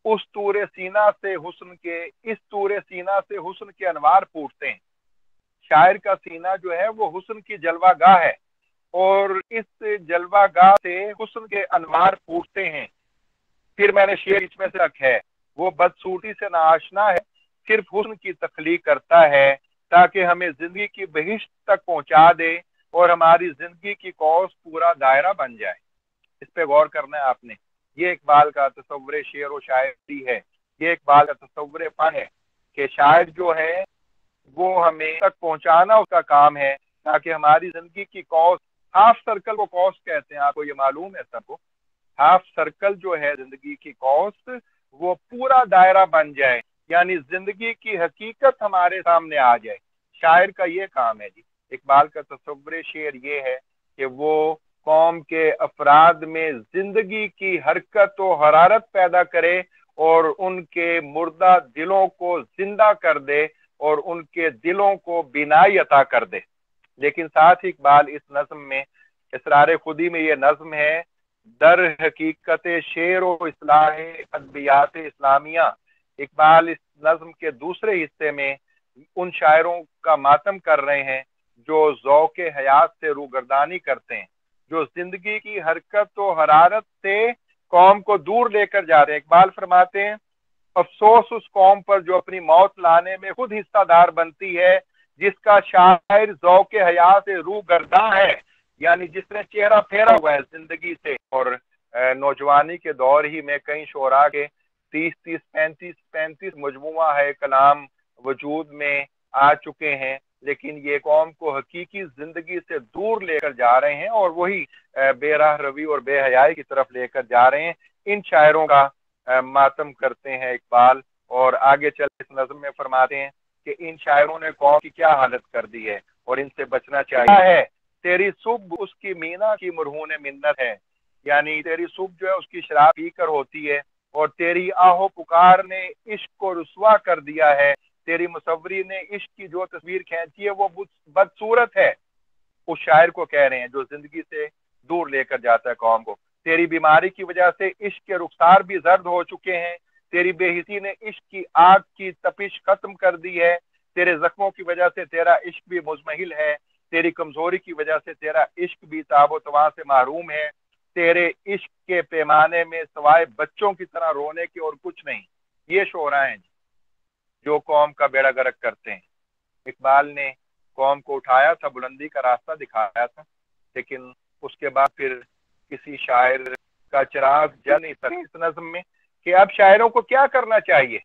اس طور سینہ سے حسن کے انوار پھوٹتے ہیں۔ شاعر کا سینہ جو ہے وہ حسن کی جلوہ گاہ ہے اور اس جلوہ گاہ سے حسن کے انوار پھوٹتے ہیں۔ پھر میں نے شعر بیچ میں سے رکھا ہے، وہ بدسورتی سے ناآشنا ہے، صرف حسن کی تخلیق کرتا ہے تاکہ ہمیں زندگی کی بہشت تک پہنچا دے اور ہماری زندگی کی قوس پورا دائرہ بن جائے۔ اس پہ غور کرنا ہے آپ نے، یہ اقبال کا تصور شعر و شاعری ہے، یہ اقبال کا تصور فن ہے کہ شاعر جو ہے وہ ہمیں تک پہنچانا اس کا کام ہے تاکہ ہماری زندگی کی قوس، ہاف سرکل کو قوس کہتے ہیں، آپ کو یہ معلوم ہے سب کو، ہاف سرکل جو ہے زندگی کی قوس وہ پورا دائرہ بن جائے، یعنی زندگی کی حقیقت ہمارے سامنے آ جائے۔ شاعر کا یہ کام ہے جی، اقبال کا تصور شعر یہ ہے کہ وہ قوم کے افراد میں زندگی کی حرکت و حرارت پیدا کرے اور ان کے مردہ دلوں کو زندہ کر دے اور ان کے دلوں کو بینائی عطا کر دے۔ لیکن ساتھ ہی اقبال اس نظم میں، اسرار خودی میں یہ نظم ہے، در حقیقت شعر و اصلاح ادبیات اسلامیہ۔ اقبال اس نظم کے دوسرے حصے میں ان شاعروں کا ماتم کر رہے ہیں جو ذوق حیات سے روگردانی کرتے ہیں، جو زندگی کی حرکت و حرارت سے قوم کو دور لے کر جا رہے ہیں۔ اقبال فرماتے ہیں، افسوس اس قوم پر جو اپنی موت لانے میں خود حصہ دار بنتی ہے، جس کا شاعر ذوق حیات سے روگرداں ہے، یعنی جس نے چہرہ پھیرا ہوا ہے زندگی سے۔ اور نوجوانی کے دور ہی میں کئی شعراء کے 30 35 مجموعہ ہے کلام وجود میں آ چکے ہیں، لیکن یہ قوم کو حقیقی زندگی سے دور لے کر جا رہے ہیں اور وہی بے راہ روی اور بے حیائی کی طرف لے کر جا رہے ہیں۔ ان شاعروں کا ماتم کرتے ہیں اقبال، اور آگے چل اس نظم میں فرماتے ہیں کہ ان شاعروں نے قوم کی کیا حالت کر دی ہے اور ان سے بچنا چاہیے۔ تیری صبح اس کی مینا کی مرہون منت ہے، یعنی تیری صبح جو ہے اس کی شراب پی کر ہوتی ہے، اور تیری آہو پکار نے عشق کو رسوا کر دیا ہے، تیری مصوری نے عشق کی جو تصویر کھینچی ہے وہ بدصورت ہے۔ اس شاعر کو کہہ رہے ہیں جو زندگی سے دور لے کر جاتا ہے قوم کو۔ تیری بیماری کی وجہ سے عشق کے رخسار بھی زرد ہو چکے ہیں، تیری بے حسی نے عشق کی آگ کی تپش ختم کر دی ہے، تیرے زخموں کی وجہ سے تیرا عشق بھی مزمحل ہے، تیری کمزوری کی وجہ سے تیرا عشق بھی تاب و تواں سے محروم ہے، تیرے عشق کے پیمانے میں سوائے بچوں کی طرح رونے کے اور کچھ نہیں۔ یہ شعراء ہیں جو قوم کا بیڑا غرق کرتے ہیں۔ اقبال نے قوم کو اٹھایا تھا، بلندی کا راستہ دکھایا تھا، لیکن اس کے بعد پھر کسی شاعر کا چراغ جل نہیں سکا اس نظم میں کہ اب شاعروں کو کیا کرنا چاہیے،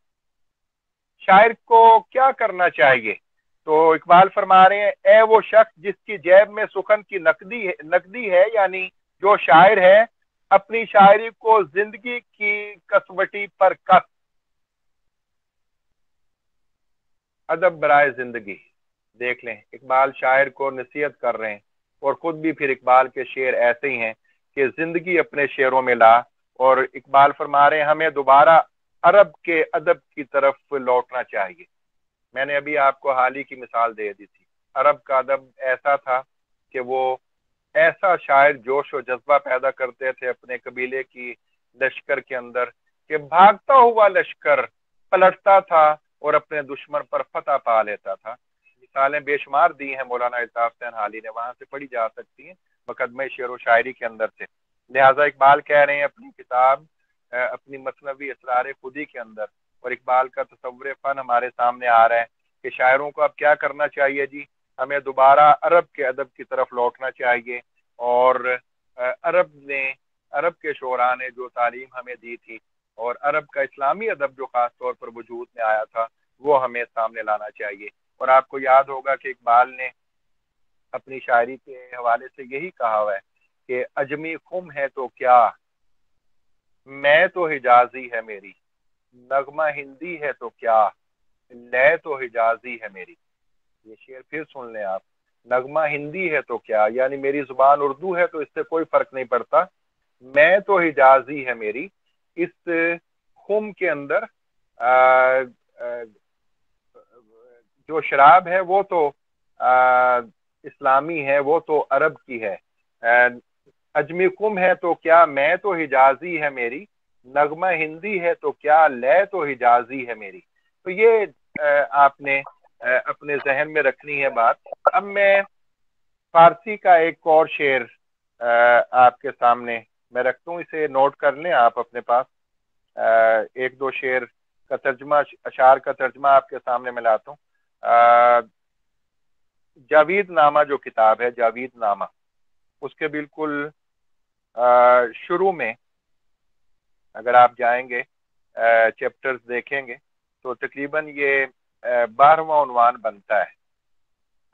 شاعر کو کیا کرنا چاہیے۔ تو اقبال فرما رہے ہیں، اے وہ شخص جس کی جیب میں سخن کی نقدی ہے، یعنی جو شاعر ہے اپنی شاعری کو زندگی کی کسوٹی پر کس، ادب برائے زندگی۔ دیکھ لیں اقبال شاعر کو نصیحت کر رہے ہیں، اور خود بھی پھر اقبال کے شعر ایسے ہی ہیں کہ زندگی اپنے شعروں میں لا، اور اقبال فرما رہے ہیں ہمیں دوبارہ عرب کے ادب کی طرف لوٹنا چاہیے۔ میں نے ابھی آپ کو حال ہی کی مثال دے دی تھی، عرب کا ادب ایسا تھا کہ وہ ایسا شاعر جوش و جذبہ پیدا کرتے تھے اپنے قبیلے کی لشکر کے اندر کہ بھاگتا ہوا لشکر پلٹتا تھا اور اپنے دشمن پر فتح پا لیتا تھا۔ مثالیں بے شمار دی ہیں مولانا الطاف حسین حالی نے، وہاں سے پڑھی جا سکتی ہیں مقدمہ شعر و شاعری کے اندر سے۔ لہٰذا اقبال کہہ رہے ہیں اپنی کتاب اپنی مثنوی اسرار خودی کے اندر، اور اقبال کا تصور فن ہمارے سامنے آ رہا ہے کہ شاعروں کو اب کیا کرنا چاہیے جی، ہمیں دوبارہ عرب کے ادب کی طرف لوٹنا چاہیے، اور عرب کے شعراء نے جو تعلیم ہمیں دی تھی، اور عرب کا اسلامی ادب جو خاص طور پر وجود میں آیا تھا وہ ہمیں سامنے لانا چاہیے۔ اور آپ کو یاد ہوگا کہ اقبال نے اپنی شاعری کے حوالے سے یہی کہا ہوا ہے کہ عجمی خم ہے تو کیا، میں تو حجازی ہے میری، نغمہ ہندی ہے تو کیا، لے تو حجازی ہے میری۔ یہ شعر پھر سن لیں آپ، نغمہ ہندی ہے تو کیا، یعنی میری زبان اردو ہے تو اس سے کوئی فرق نہیں پڑتا، میں تو حجازی ہے میری۔ اس خم کے اندر جو شراب ہے وہ تو اسلامی ہے، وہ تو عرب کی ہے۔ اجمی خم ہے تو کیا، میں تو حجازی ہے میری، نغمہ ہندی ہے تو کیا، لے تو حجازی ہے میری۔ تو یہ آپ نے اپنے ذہن میں رکھنی ہے بات۔ اب میں فارسی کا ایک اور شعر آپ کے سامنے میں رکھتا ہوں، اسے نوٹ کر لیں آپ اپنے پاس۔ ایک دو شعر کا ترجمہ، اشعار کا ترجمہ آپ کے سامنے میں لاتا ہوں۔ جاوید نامہ جو کتاب ہے، جاوید نامہ، اس کے بالکل شروع میں اگر آپ جائیں گے چیپٹرز دیکھیں گے تو تقریباً یہ 12واں عنوان بنتا ہے،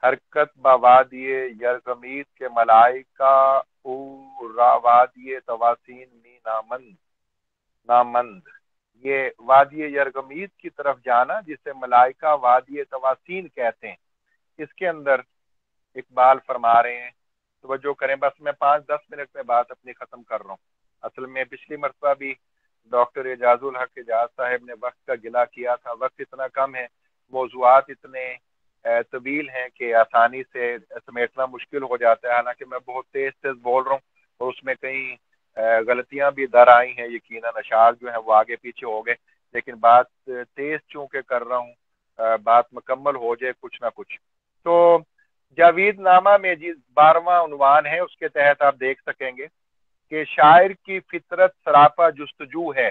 حرکت بوادی یرغمید کے ملائکہ او را وادی تواسین می نامند۔ یہ وادی یرغمید کی طرف جانا جسے ملائکہ وادی تواسین کہتے ہیں، اس کے اندر اقبال فرما رہے ہیں، توجہ کریں، بس میں 5-10 منٹ میں بات اپنی ختم کر رہا ہوں۔ اصل میں پچھلی مرتبہ بھی ڈاکٹر اعجاز الحق اعجاز صاحب نے وقت کا گلہ کیا تھا، وقت اتنا کم ہے، موضوعات اتنے طویل ہیں کہ آسانی سے سمیٹنا مشکل ہو جاتا ہے، حالانکہ میں بہت تیز تیز بول رہا ہوں اور اس میں کئی غلطیاں بھی در آئی ہیں، یقیناً اشعار جو ہیں وہ آگے پیچھے ہو گئے، لیکن بات تیز چونکہ کر رہا ہوں بات مکمل ہو جائے کچھ نہ کچھ۔ تو جاوید نامہ میں جی 12واں عنوان ہے، اس کے تحت آپ دیکھ سکیں گے کہ شاعر کی فطرت سراپا جستجو ہے،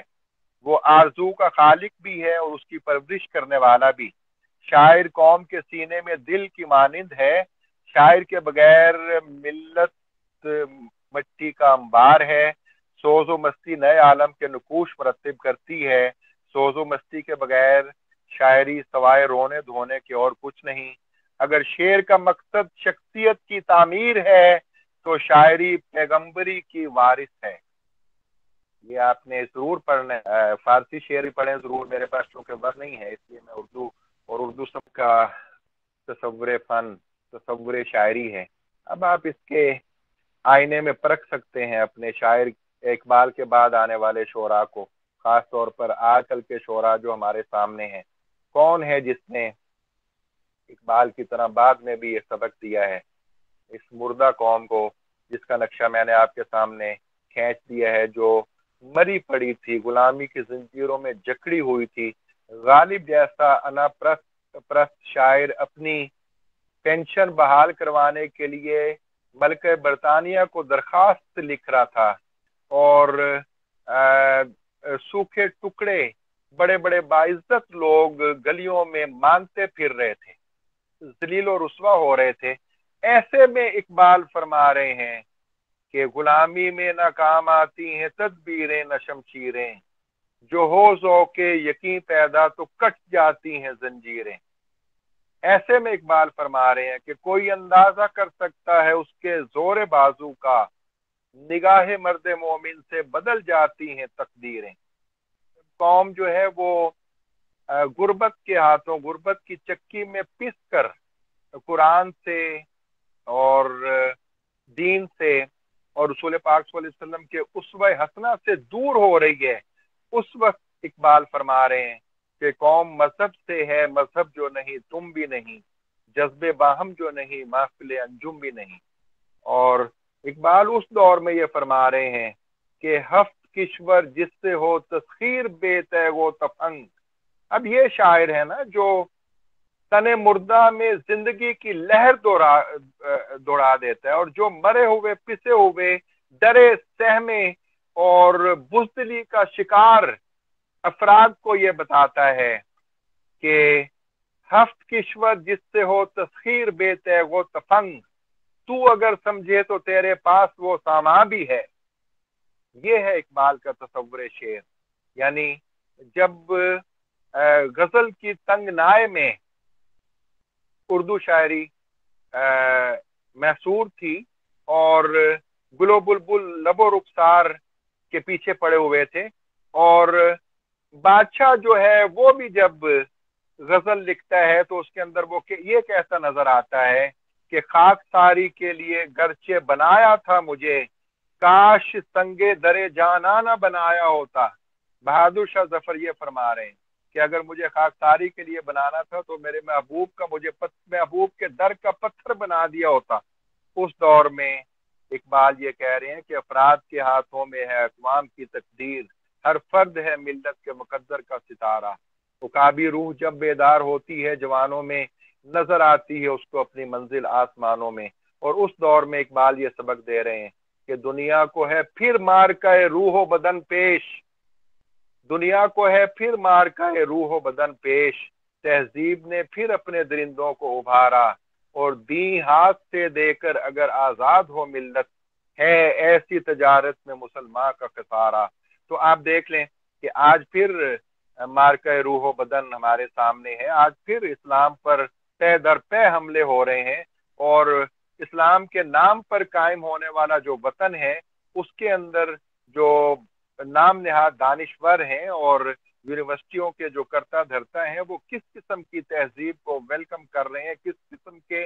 وہ آرزو کا خالق بھی ہے اور اس کی پرورش کرنے والا بھی۔ شاعر قوم کے سینے میں دل کی مانند ہے، شاعر کے بغیر ملت مٹی کا انبار ہے، سوز و مستی نئے عالم کے نقوش مرتب کرتی ہے، سوز و مستی کے بغیر شاعری سوائے رونے دھونے کے اور کچھ نہیں۔ اگر شعر کا مقصد شخصیت کی تعمیر ہے تو شاعری پیغمبری کی وارث ہے۔ یہ آپ نے ضرور پڑھنا ہے، فارسی شعر بھی پڑھیں ضرور، میرے پاس چونکہ وقت نہیں ہے اس لیے میں اردو اور اردو سب کا تصور فن تصور شاعری ہے۔ اب آپ اس کے آئینے میں پرکھ سکتے ہیں اپنے شاعر اقبال کے بعد آنے والے شعراء کو، خاص طور پر آج کل کے شعراء جو ہمارے سامنے ہیں، کون ہے جس نے اقبال کی طرح بعد میں بھی یہ سبق دیا ہے اس مردہ قوم کو، جس کا نقشہ میں نے آپ کے سامنے کھینچ دیا ہے، جو مری پڑی تھی، غلامی کی زنجیروں میں جکڑی ہوئی تھی۔ غالب جیسا انا پرست شاعر اپنی پینشن بحال کروانے کے لیے ملکہ برطانیہ کو درخواست لکھ رہا تھا، اور سوکھے ٹکڑے بڑے بڑے باعزت لوگ گلیوں میں مانگتے پھر رہے تھے، ذلیل و رسوا ہو رہے تھے۔ ایسے میں اقبال فرما رہے ہیں کہ غلامی میں ناکام آتی ہیں تدبیریں نہ شمشیریں، جو ہو ذوق یقین پیدا تو کٹ جاتی ہیں زنجیریں۔ ایسے میں اقبال فرما رہے ہیں کہ کوئی اندازہ کر سکتا ہے اس کے زور بازو کا، نگاہ مرد مومن سے بدل جاتی ہیں تقدیریں۔ قوم جو ہے وہ غربت کے ہاتھوں، غربت کی چکی میں پس کر قرآن سے اور دین سے اور رسول پاک صلی اللہ علیہ وسلم کے اسوہ حسنہ سے دور ہو رہی ہے، اس وقت اقبال فرما رہے ہیں کہ قوم مذہب سے ہے، مذہب جو نہیں تم بھی نہیں، جذبے باہم جو نہیں محفل انجم بھی نہیں۔ اور اقبال اس دور میں یہ فرما رہے ہیں کہ ہفت کشور جس سے ہو تسخیر بے تیغ و تفنگ۔ اب یہ شاعر ہے نا جو تن مردہ میں زندگی کی لہر دوڑا دیتا ہے، اور جو مرے ہوئے پسے ہوئے ڈرے سہمے اور بزدلی کا شکار افراد کو یہ بتاتا ہے کہ ہفت کشور جس سے ہو تسخیر بے تیغ و تفنگ، تو اگر سمجھے تو تیرے پاس وہ سامان بھی ہے۔ یہ ہے اقبال کا تصور شعر، یعنی جب غزل کی تنگ نائے میں اردو شاعری محصور تھی اور گل و بلبل لب و رخسار کے پیچھے پڑے ہوئے تھے، اور بادشاہ جو ہے وہ بھی جب غزل لکھتا ہے تو اس کے اندر وہ یہ کیسا نظر آتا ہے کہ خاک ساری کے لیے گرچہ بنایا تھا مجھے، کاش سنگے درے جانا نہ بنایا ہوتا۔ بہادر شاہ ظفر یہ فرما رہے ہیں کہ اگر مجھے خاک ساری کے لیے بنانا تھا تو میرے محبوب کا مجھے محبوب کے در کا پتھر بنا دیا ہوتا۔ اس دور میں اقبال یہ کہہ رہے ہیں کہ افراد کے ہاتھوں میں ہے اقوام کی تقدیر، ہر فرد ہے ملت کے مقدر کا ستارہ۔ عقابی روح جب بیدار ہوتی ہے جوانوں میں، نظر آتی ہے اس کو اپنی منزل آسمانوں میں۔ اور اس دور میں اقبال یہ سبق دے رہے ہیں کہ دنیا کو ہے پھر مار کا روح و بدن پیش، دنیا کو ہے پھر مار کا روح و بدن پیش، تہذیب نے پھر اپنے درندوں کو ابھارا، اور دیں ہاتھ سے دے کر اگر آزاد ہو ملت، ہے ایسی تجارت میں مسلمان کا خسارہ۔ تو آپ دیکھ لیں کہ آج پھر مارکہ روح و بدن ہمارے سامنے ہے، آج پھر اسلام پر پے در پے حملے ہو رہے ہیں، اور اسلام کے نام پر قائم ہونے والا جو وطن ہے اس کے اندر جو نام نہاد دانشور ہیں اور یونیورسٹیوں کے جو کرتا دھرتا ہیں وہ کس قسم کی تہذیب کو ویلکم کر رہے ہیں، کس قسم کے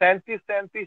37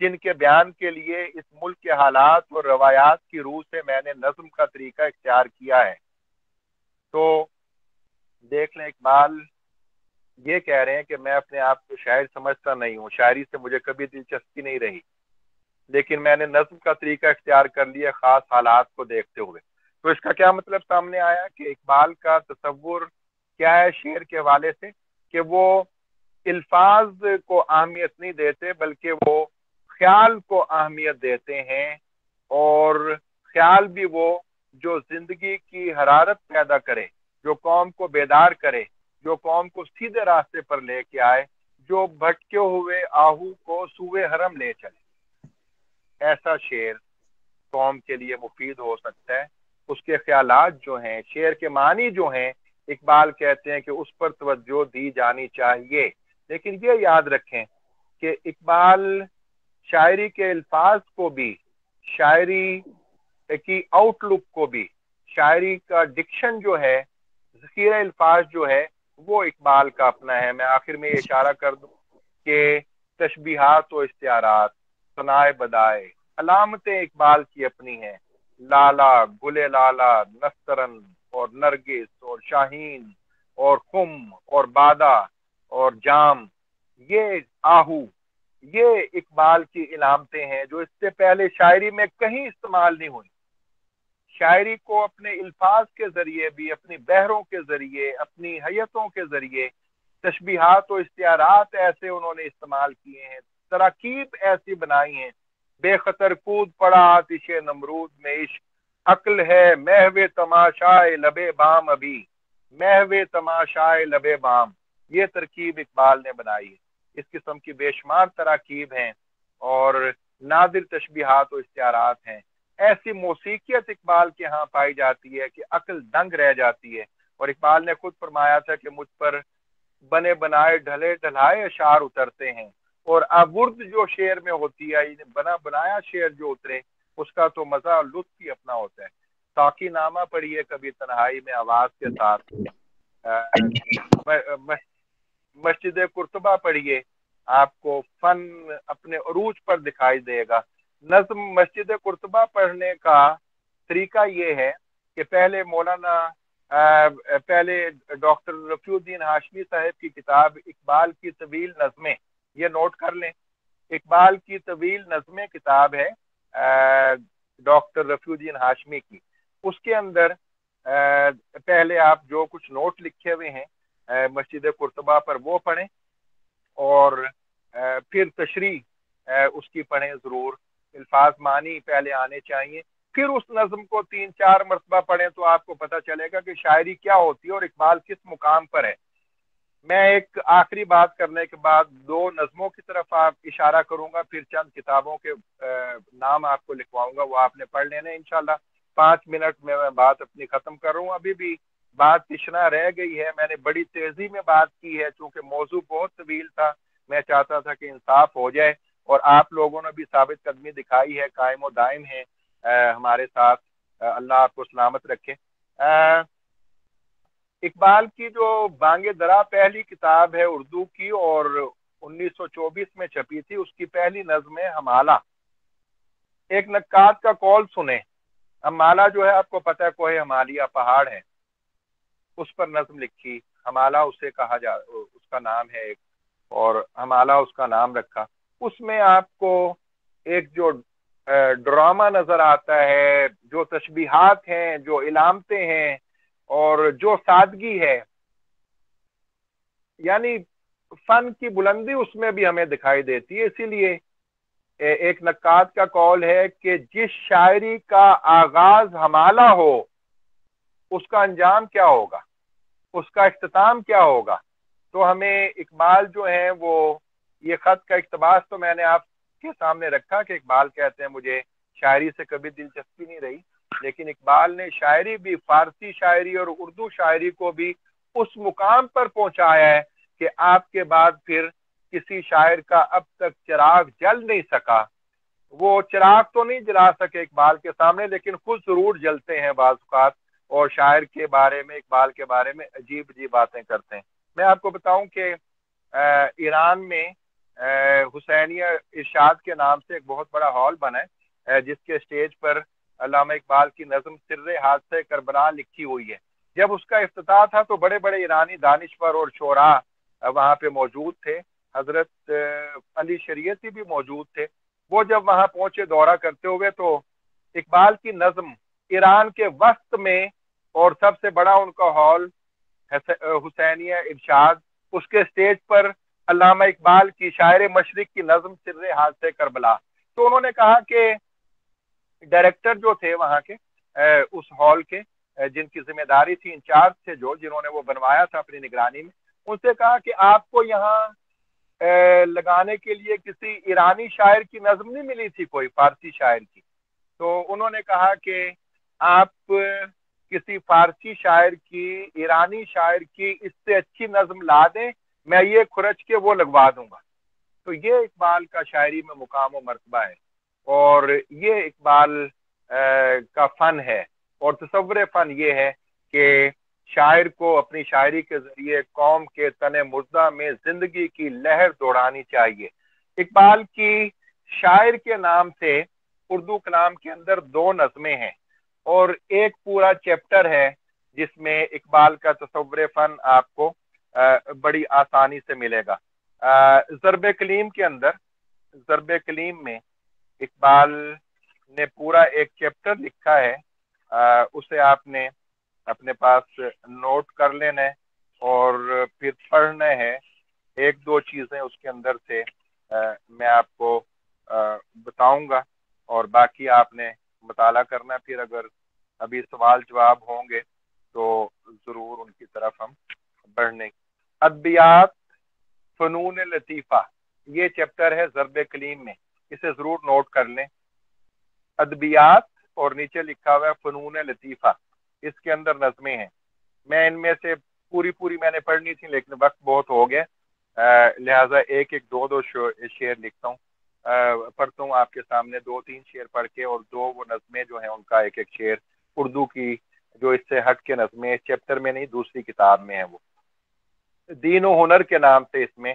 جن کے بیان کے لیے اس ملک کے حالات اور روایات کی روح سے میں نے نظم کا طریقہ اختیار کیا ہے۔ تو دیکھ لیں، اقبال یہ کہہ رہے ہیں کہ میں اپنے آپ کو شاعر سمجھتا نہیں ہوں، شاعری سے مجھے کبھی دلچسپی نہیں رہی، لیکن میں نے نظم کا طریقہ اختیار کر لیا خاص حالات کو دیکھتے ہوئے۔ تو اس کا کیا مطلب سامنے آیا کہ اقبال کا تصور کیا ہے شعر کے حوالے سے، کہ وہ الفاظ کو اہمیت نہیں دیتے بلکہ وہ خیال کو اہمیت دیتے ہیں، اور خیال بھی وہ جو زندگی کی حرارت پیدا کرے، جو قوم کو بیدار کرے، جو قوم کو سیدھے راستے پر لے کے آئے، جو بھٹکے ہوئے آہو کو سوئے حرم لے چلے۔ ایسا شعر قوم کے لیے مفید ہو سکتا ہے۔ اس کے خیالات جو ہیں، شعر کے معنی جو ہیں، اقبال کہتے ہیں کہ اس پر توجہ دی جانی چاہیے۔ لیکن یہ یاد رکھیں کہ اقبال شاعری کے الفاظ کو بھی، شاعری کی آؤٹ لک کو بھی، شاعری کا ڈکشن جو ہے، ذخیرہ الفاظ جو ہے، وہ اقبال کا اپنا ہے۔ میں آخر میں یہ اشارہ کر دوں کہ تشبیہات و استعارات، ثنائے بدائے، علامتیں اقبال کی اپنی ہیں۔ لالا، گل لالا، نسترن اور نرگس اور شاہین اور خم اور بادہ اور جام، یہ آہو، یہ اقبال کی علامتیں ہیں جو اس سے پہلے شاعری میں کہیں استعمال نہیں ہوئی۔ شاعری کو اپنے الفاظ کے ذریعے بھی، اپنی بحروں کے ذریعے، اپنی حیتوں کے ذریعے تشبیہات و استعارات ایسے انہوں نے استعمال کیے ہیں، تراکیب ایسی بنائی ہیں۔ بے خطر کود پڑا آتش نمرود میں عشق، عقل ہے محو تماشائے لبے بام ابھی، محو تماشائے لبے بام، یہ ترکیب اقبال نے بنائی ہے۔ اس قسم کی بے شمار تراکیب ہیں اور نادر تشبیہات و استعارات ہیں۔ ایسی موسیقیت اقبال کے ہاں پائی جاتی ہے کہ عقل دنگ رہ جاتی ہے۔ اور اقبال نے خود فرمایا تھا کہ مجھ پر بنے بنائے ڈھلے ڈھلائے اشعار اترتے ہیں، اور آورد جو شعر میں ہوتی ہے، بنا بنایا شعر جو اترے، اس کا تو مزہ اور لطف ہی اپنا ہوتا ہے۔ ساقی نامہ پڑھیے کبھی تنہائی میں آواز کے ساتھ، مسجد قرطبہ پڑھیے، آپ کو فن اپنے عروج پر دکھائی دے گا۔ نظم مسجد قرطبہ پڑھنے کا طریقہ یہ ہے کہ پہلے ڈاکٹر رفیع الدین ہاشمی صاحب کی کتاب اقبال کی طویل نظمیں، یہ نوٹ کر لیں، اقبال کی طویل نظمیں کتاب ہے ڈاکٹر رفیع الدین ہاشمی کی۔ اس کے اندر پہلے آپ جو کچھ نوٹ لکھے ہوئے ہیں مسجد قرطبہ پر وہ پڑھیں، اور پھر تشریح اس کی پڑھیں ضرور، الفاظ معنی پہلے آنے چاہیے، پھر اس نظم کو 3-4 مرتبہ پڑھیں تو آپ کو پتہ چلے گا کہ شاعری کیا ہوتی ہے اور اقبال کس مقام پر ہے۔ میں ایک آخری بات کرنے کے بعد 2 نظموں کی طرف آپ اشارہ کروں گا، پھر چند کتابوں کے نام آپ کو لکھواؤں گا، وہ آپ نے پڑھ لینے انشاءاللہ۔ 5 منٹ میں بات اپنی ختم کر رہا ہوں۔ ابھی بھی بات تشنا رہ گئی ہے، میں نے بڑی تیزی میں بات کی ہے چونکہ موضوع بہت طویل تھا، میں چاہتا تھا کہ انصاف ہو جائے، اور آپ لوگوں نے بھی ثابت قدمی دکھائی ہے، قائم و دائم ہے ہمارے ساتھ، اللہ آپ کو سلامت رکھے۔ اقبال کی جو بانگ درا پہلی کتاب ہے اردو کی، اور 1924 میں چھپی تھی، اس کی پہلی نظم ہے ہمالہ۔ ایک نقاد کا قول سنیں، ہمالہ جو ہے آپ کو پتہ ہے کوہ ہمالیہ پہاڑ ہے، اس پر نظم لکھی، ہمالہ اسے کہا اس کا نام ہے ایک، اور ہمالہ اس کا نام رکھا۔ اس میں آپ کو ایک جو ڈرامہ نظر آتا ہے، جو تشبیہات ہیں، جو علامتیں ہیں، اور جو سادگی ہے، یعنی فن کی بلندی اس میں بھی ہمیں دکھائی دیتی ہے۔ اسی لیے ایک نقاد کا قول ہے کہ جس شاعری کا آغاز ہمالہ ہو، اس کا انجام کیا ہوگا، اس کا اختتام کیا ہوگا۔ تو ہمیں اقبال جو ہیں وہ، یہ خط کا اقتباس تو میں نے آپ کے سامنے رکھا کہ اقبال کہتے ہیں مجھے شاعری سے کبھی دلچسپی نہیں رہی، لیکن اقبال نے شاعری بھی، فارسی شاعری اور اردو شاعری کو بھی اس مقام پر پہنچایا ہے کہ آپ کے بعد پھر کسی شاعر کا اب تک چراغ جل نہیں سکا۔ وہ چراغ تو نہیں جلا سکے اقبال کے سامنے، لیکن خود ضرور جلتے ہیں بعض اوقات، اور شاعر کے بارے میں، اقبال کے بارے میں عجیب عجیب باتیں کرتے ہیں۔ میں آپ کو بتاؤں کہ ایران میں حسینیہ ارشاد کے نام سے ایک بہت بڑا ہال بنا ہے، جس کے سٹیج پر علامہ اقبال کی نظم سر حادثہ کربلا لکھی ہوئی ہے۔ جب اس کا افتتاح تھا تو بڑے بڑے ایرانی دانشور اور شعراء وہاں پہ موجود تھے، حضرت علی شریعتی بھی موجود تھے۔ وہ جب وہاں پہنچے دورہ کرتے ہوئے تو اقبال کی نظم ایران کے وسط میں، اور سب سے بڑا ان کا ہال حسینیہ ارشاد، اس کے سٹیج پر علامہ اقبال کی شاعر مشرق کی نظم سر حادثہ کربلا۔ تو انہوں نے کہا کہ ڈائریکٹر جو تھے وہاں کے اس ہال کے، جن کی ذمہ داری تھی، انچارج تھے جنہوں نے وہ بنوایا تھا اپنی نگرانی میں، ان سے کہا کہ آپ کو یہاں لگانے کے لیے کسی ایرانی شاعر کی نظم نہیں ملی تھی، کوئی فارسی شاعر کی؟ تو انہوں نے کہا کہ آپ کسی فارسی شاعر کی، ایرانی شاعر کی اس سے اچھی نظم لا دیں، میں یہ کھرچ کے وہ لگوا دوں گا۔ تو یہ اقبال کا شاعری میں مقام و مرتبہ ہے، اور یہ اقبال کا فن ہے، اور تصور فن یہ ہے کہ شاعر کو اپنی شاعری کے ذریعے قوم کے تن مردہ میں زندگی کی لہر دوڑانی چاہیے۔ اقبال کی شاعر کے نام سے اردو کلام کے اندر 2 نظمیں ہیں، اور ایک پورا چیپٹر ہے جس میں اقبال کا تصور فن آپ کو بڑی آسانی سے ملے گا۔ ضرب کلیم کے اندر، ضرب کلیم میں اقبال نے پورا ایک چیپٹر لکھا ہے، اسے آپ نے اپنے پاس نوٹ کر لینا ہے اور پھر پڑھنا ہے۔ 1-2 چیزیں اس کے اندر سے میں آپ کو بتاؤں گا، اور باقی آپ نے مطالعہ کرنا۔ پھر اگر ابھی سوال جواب ہوں گے تو ضرور ان کی طرف ہم بڑھنے۔ ادبیات فنون لطیفہ، یہ چیپٹر ہے ضرب کلیم میں، اسے ضرور نوٹ کر لیں۔ ادبیات اور نیچے لکھا ہوا ہے فنون لطیفہ، اس کے اندر نظمیں ہیں۔ میں ان میں سے پوری میں نے پڑھنی تھی لیکن وقت بہت ہو گیا، لہٰذا 1-2 شعر لکھتا ہوں، پڑھتا ہوں آپ کے سامنے۔ 2-3 شعر پڑھ کے، اور 2 وہ نظمیں جو ہیں ان کا ایک شعر اردو کی جو اس سے ہٹ کے نظمیں، چیپٹر میں نہیں دوسری کتاب میں ہے۔ وہ دین و ہنر کے نام سے اس میں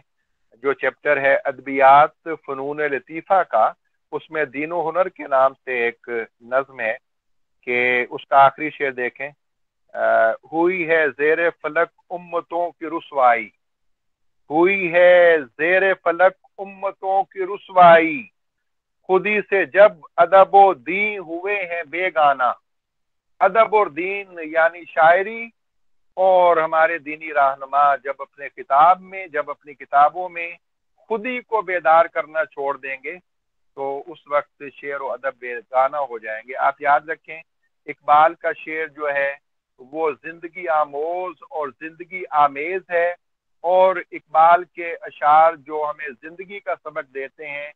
جو چیپٹر ہے ادبیات فنون لطیفہ کا، اس میں دین و ہنر کے نام سے ایک نظم ہے کہ اس کا آخری شعر دیکھیں۔ ہوئی ہے زیر فلک امتوں کی رسوائی، ہوئی ہے زیر فلک امتوں کی رسوائی، خودی سے جب ادب و دین ہوئے ہیں بیگانہ۔ ادب اور دین یعنی شاعری اور ہمارے دینی رہنما جب اپنے خطاب میں، جب اپنی کتابوں میں خودی کو بیدار کرنا چھوڑ دیں گے تو اس وقت شعر و ادب بیگانہ ہو جائیں گے۔ آپ یاد رکھیں اقبال کا شعر جو ہے وہ زندگی آموز اور زندگی آمیز ہے، اور اقبال کے اشعار جو ہمیں زندگی کا سبق دیتے ہیں،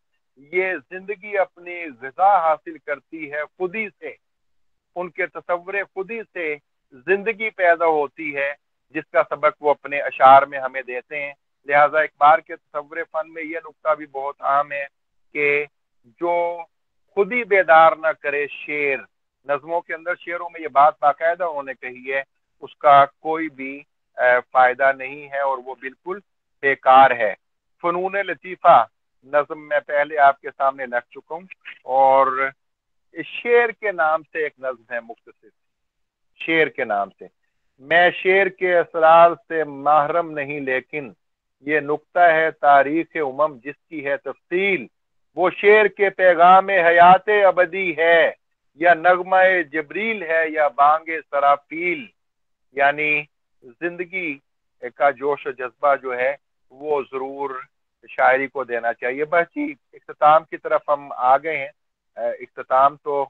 یہ زندگی اپنی غذا حاصل کرتی ہے خودی سے، ان کے تصور خودی سے زندگی پیدا ہوتی ہے، جس کا سبق وہ اپنے اشعار میں ہمیں دیتے ہیں۔ لہٰذا اقبال کے تصور فن میں یہ نقطہ بھی بہت عام ہے کہ جو خود ہی بیدار نہ کرے شعر، نظموں کے اندر شعروں میں یہ بات باقاعدہ انہوں نے کہی ہے، اس کا کوئی بھی فائدہ نہیں ہے اور وہ بالکل بیکار ہے۔ فنون لطیفہ نظم میں پہلے آپ کے سامنے رکھ چکا ہوں، اور شعر کے نام سے ایک نظم ہے مختصر، شعر کے نام سے۔ میں شعر کے اسرار سے محرم نہیں، لیکن یہ نقطہ ہے تاریخ امم جس کی ہے تفصیل، وہ شعر کے پیغام حیات ابدی ہے، یا نغمہ جبریل ہے، یا بانگ سرافیل۔ یعنی زندگی کا جوش و جذبہ جو ہے وہ ضرور شاعری کو دینا چاہیے۔ بہتی اختتام کی طرف ہم آ گئے ہیں۔ اختتام تو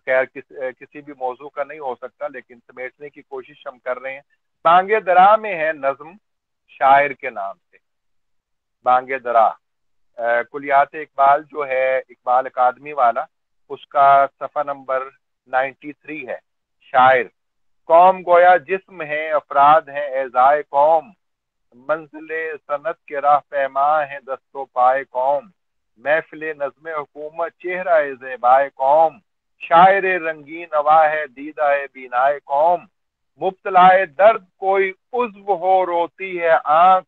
خیر کسی بھی موضوع کا نہیں ہو سکتا، لیکن سمیٹنے کی کوشش ہم کر رہے ہیں۔ بانگ درا میں ہے نظم شاعر کے نام سے، بانگ درا۔ کلیات اقبال جو ہے اقبال اکادمی والا، اس کا صفحہ نمبر 93 ہے۔ شاعر: قوم گویا جسم ہے، افراد ہیں اعضائے قوم، منزل سنت کے راہ پیما ہے دست و پائے قوم، محفل نظم حکومت چہرہ زیبائے قوم، شاعر رنگین نوا ہے دیدہ بینائے قوم، مبتلائے درد کوئی عضو ہو روتی ہے آنکھ،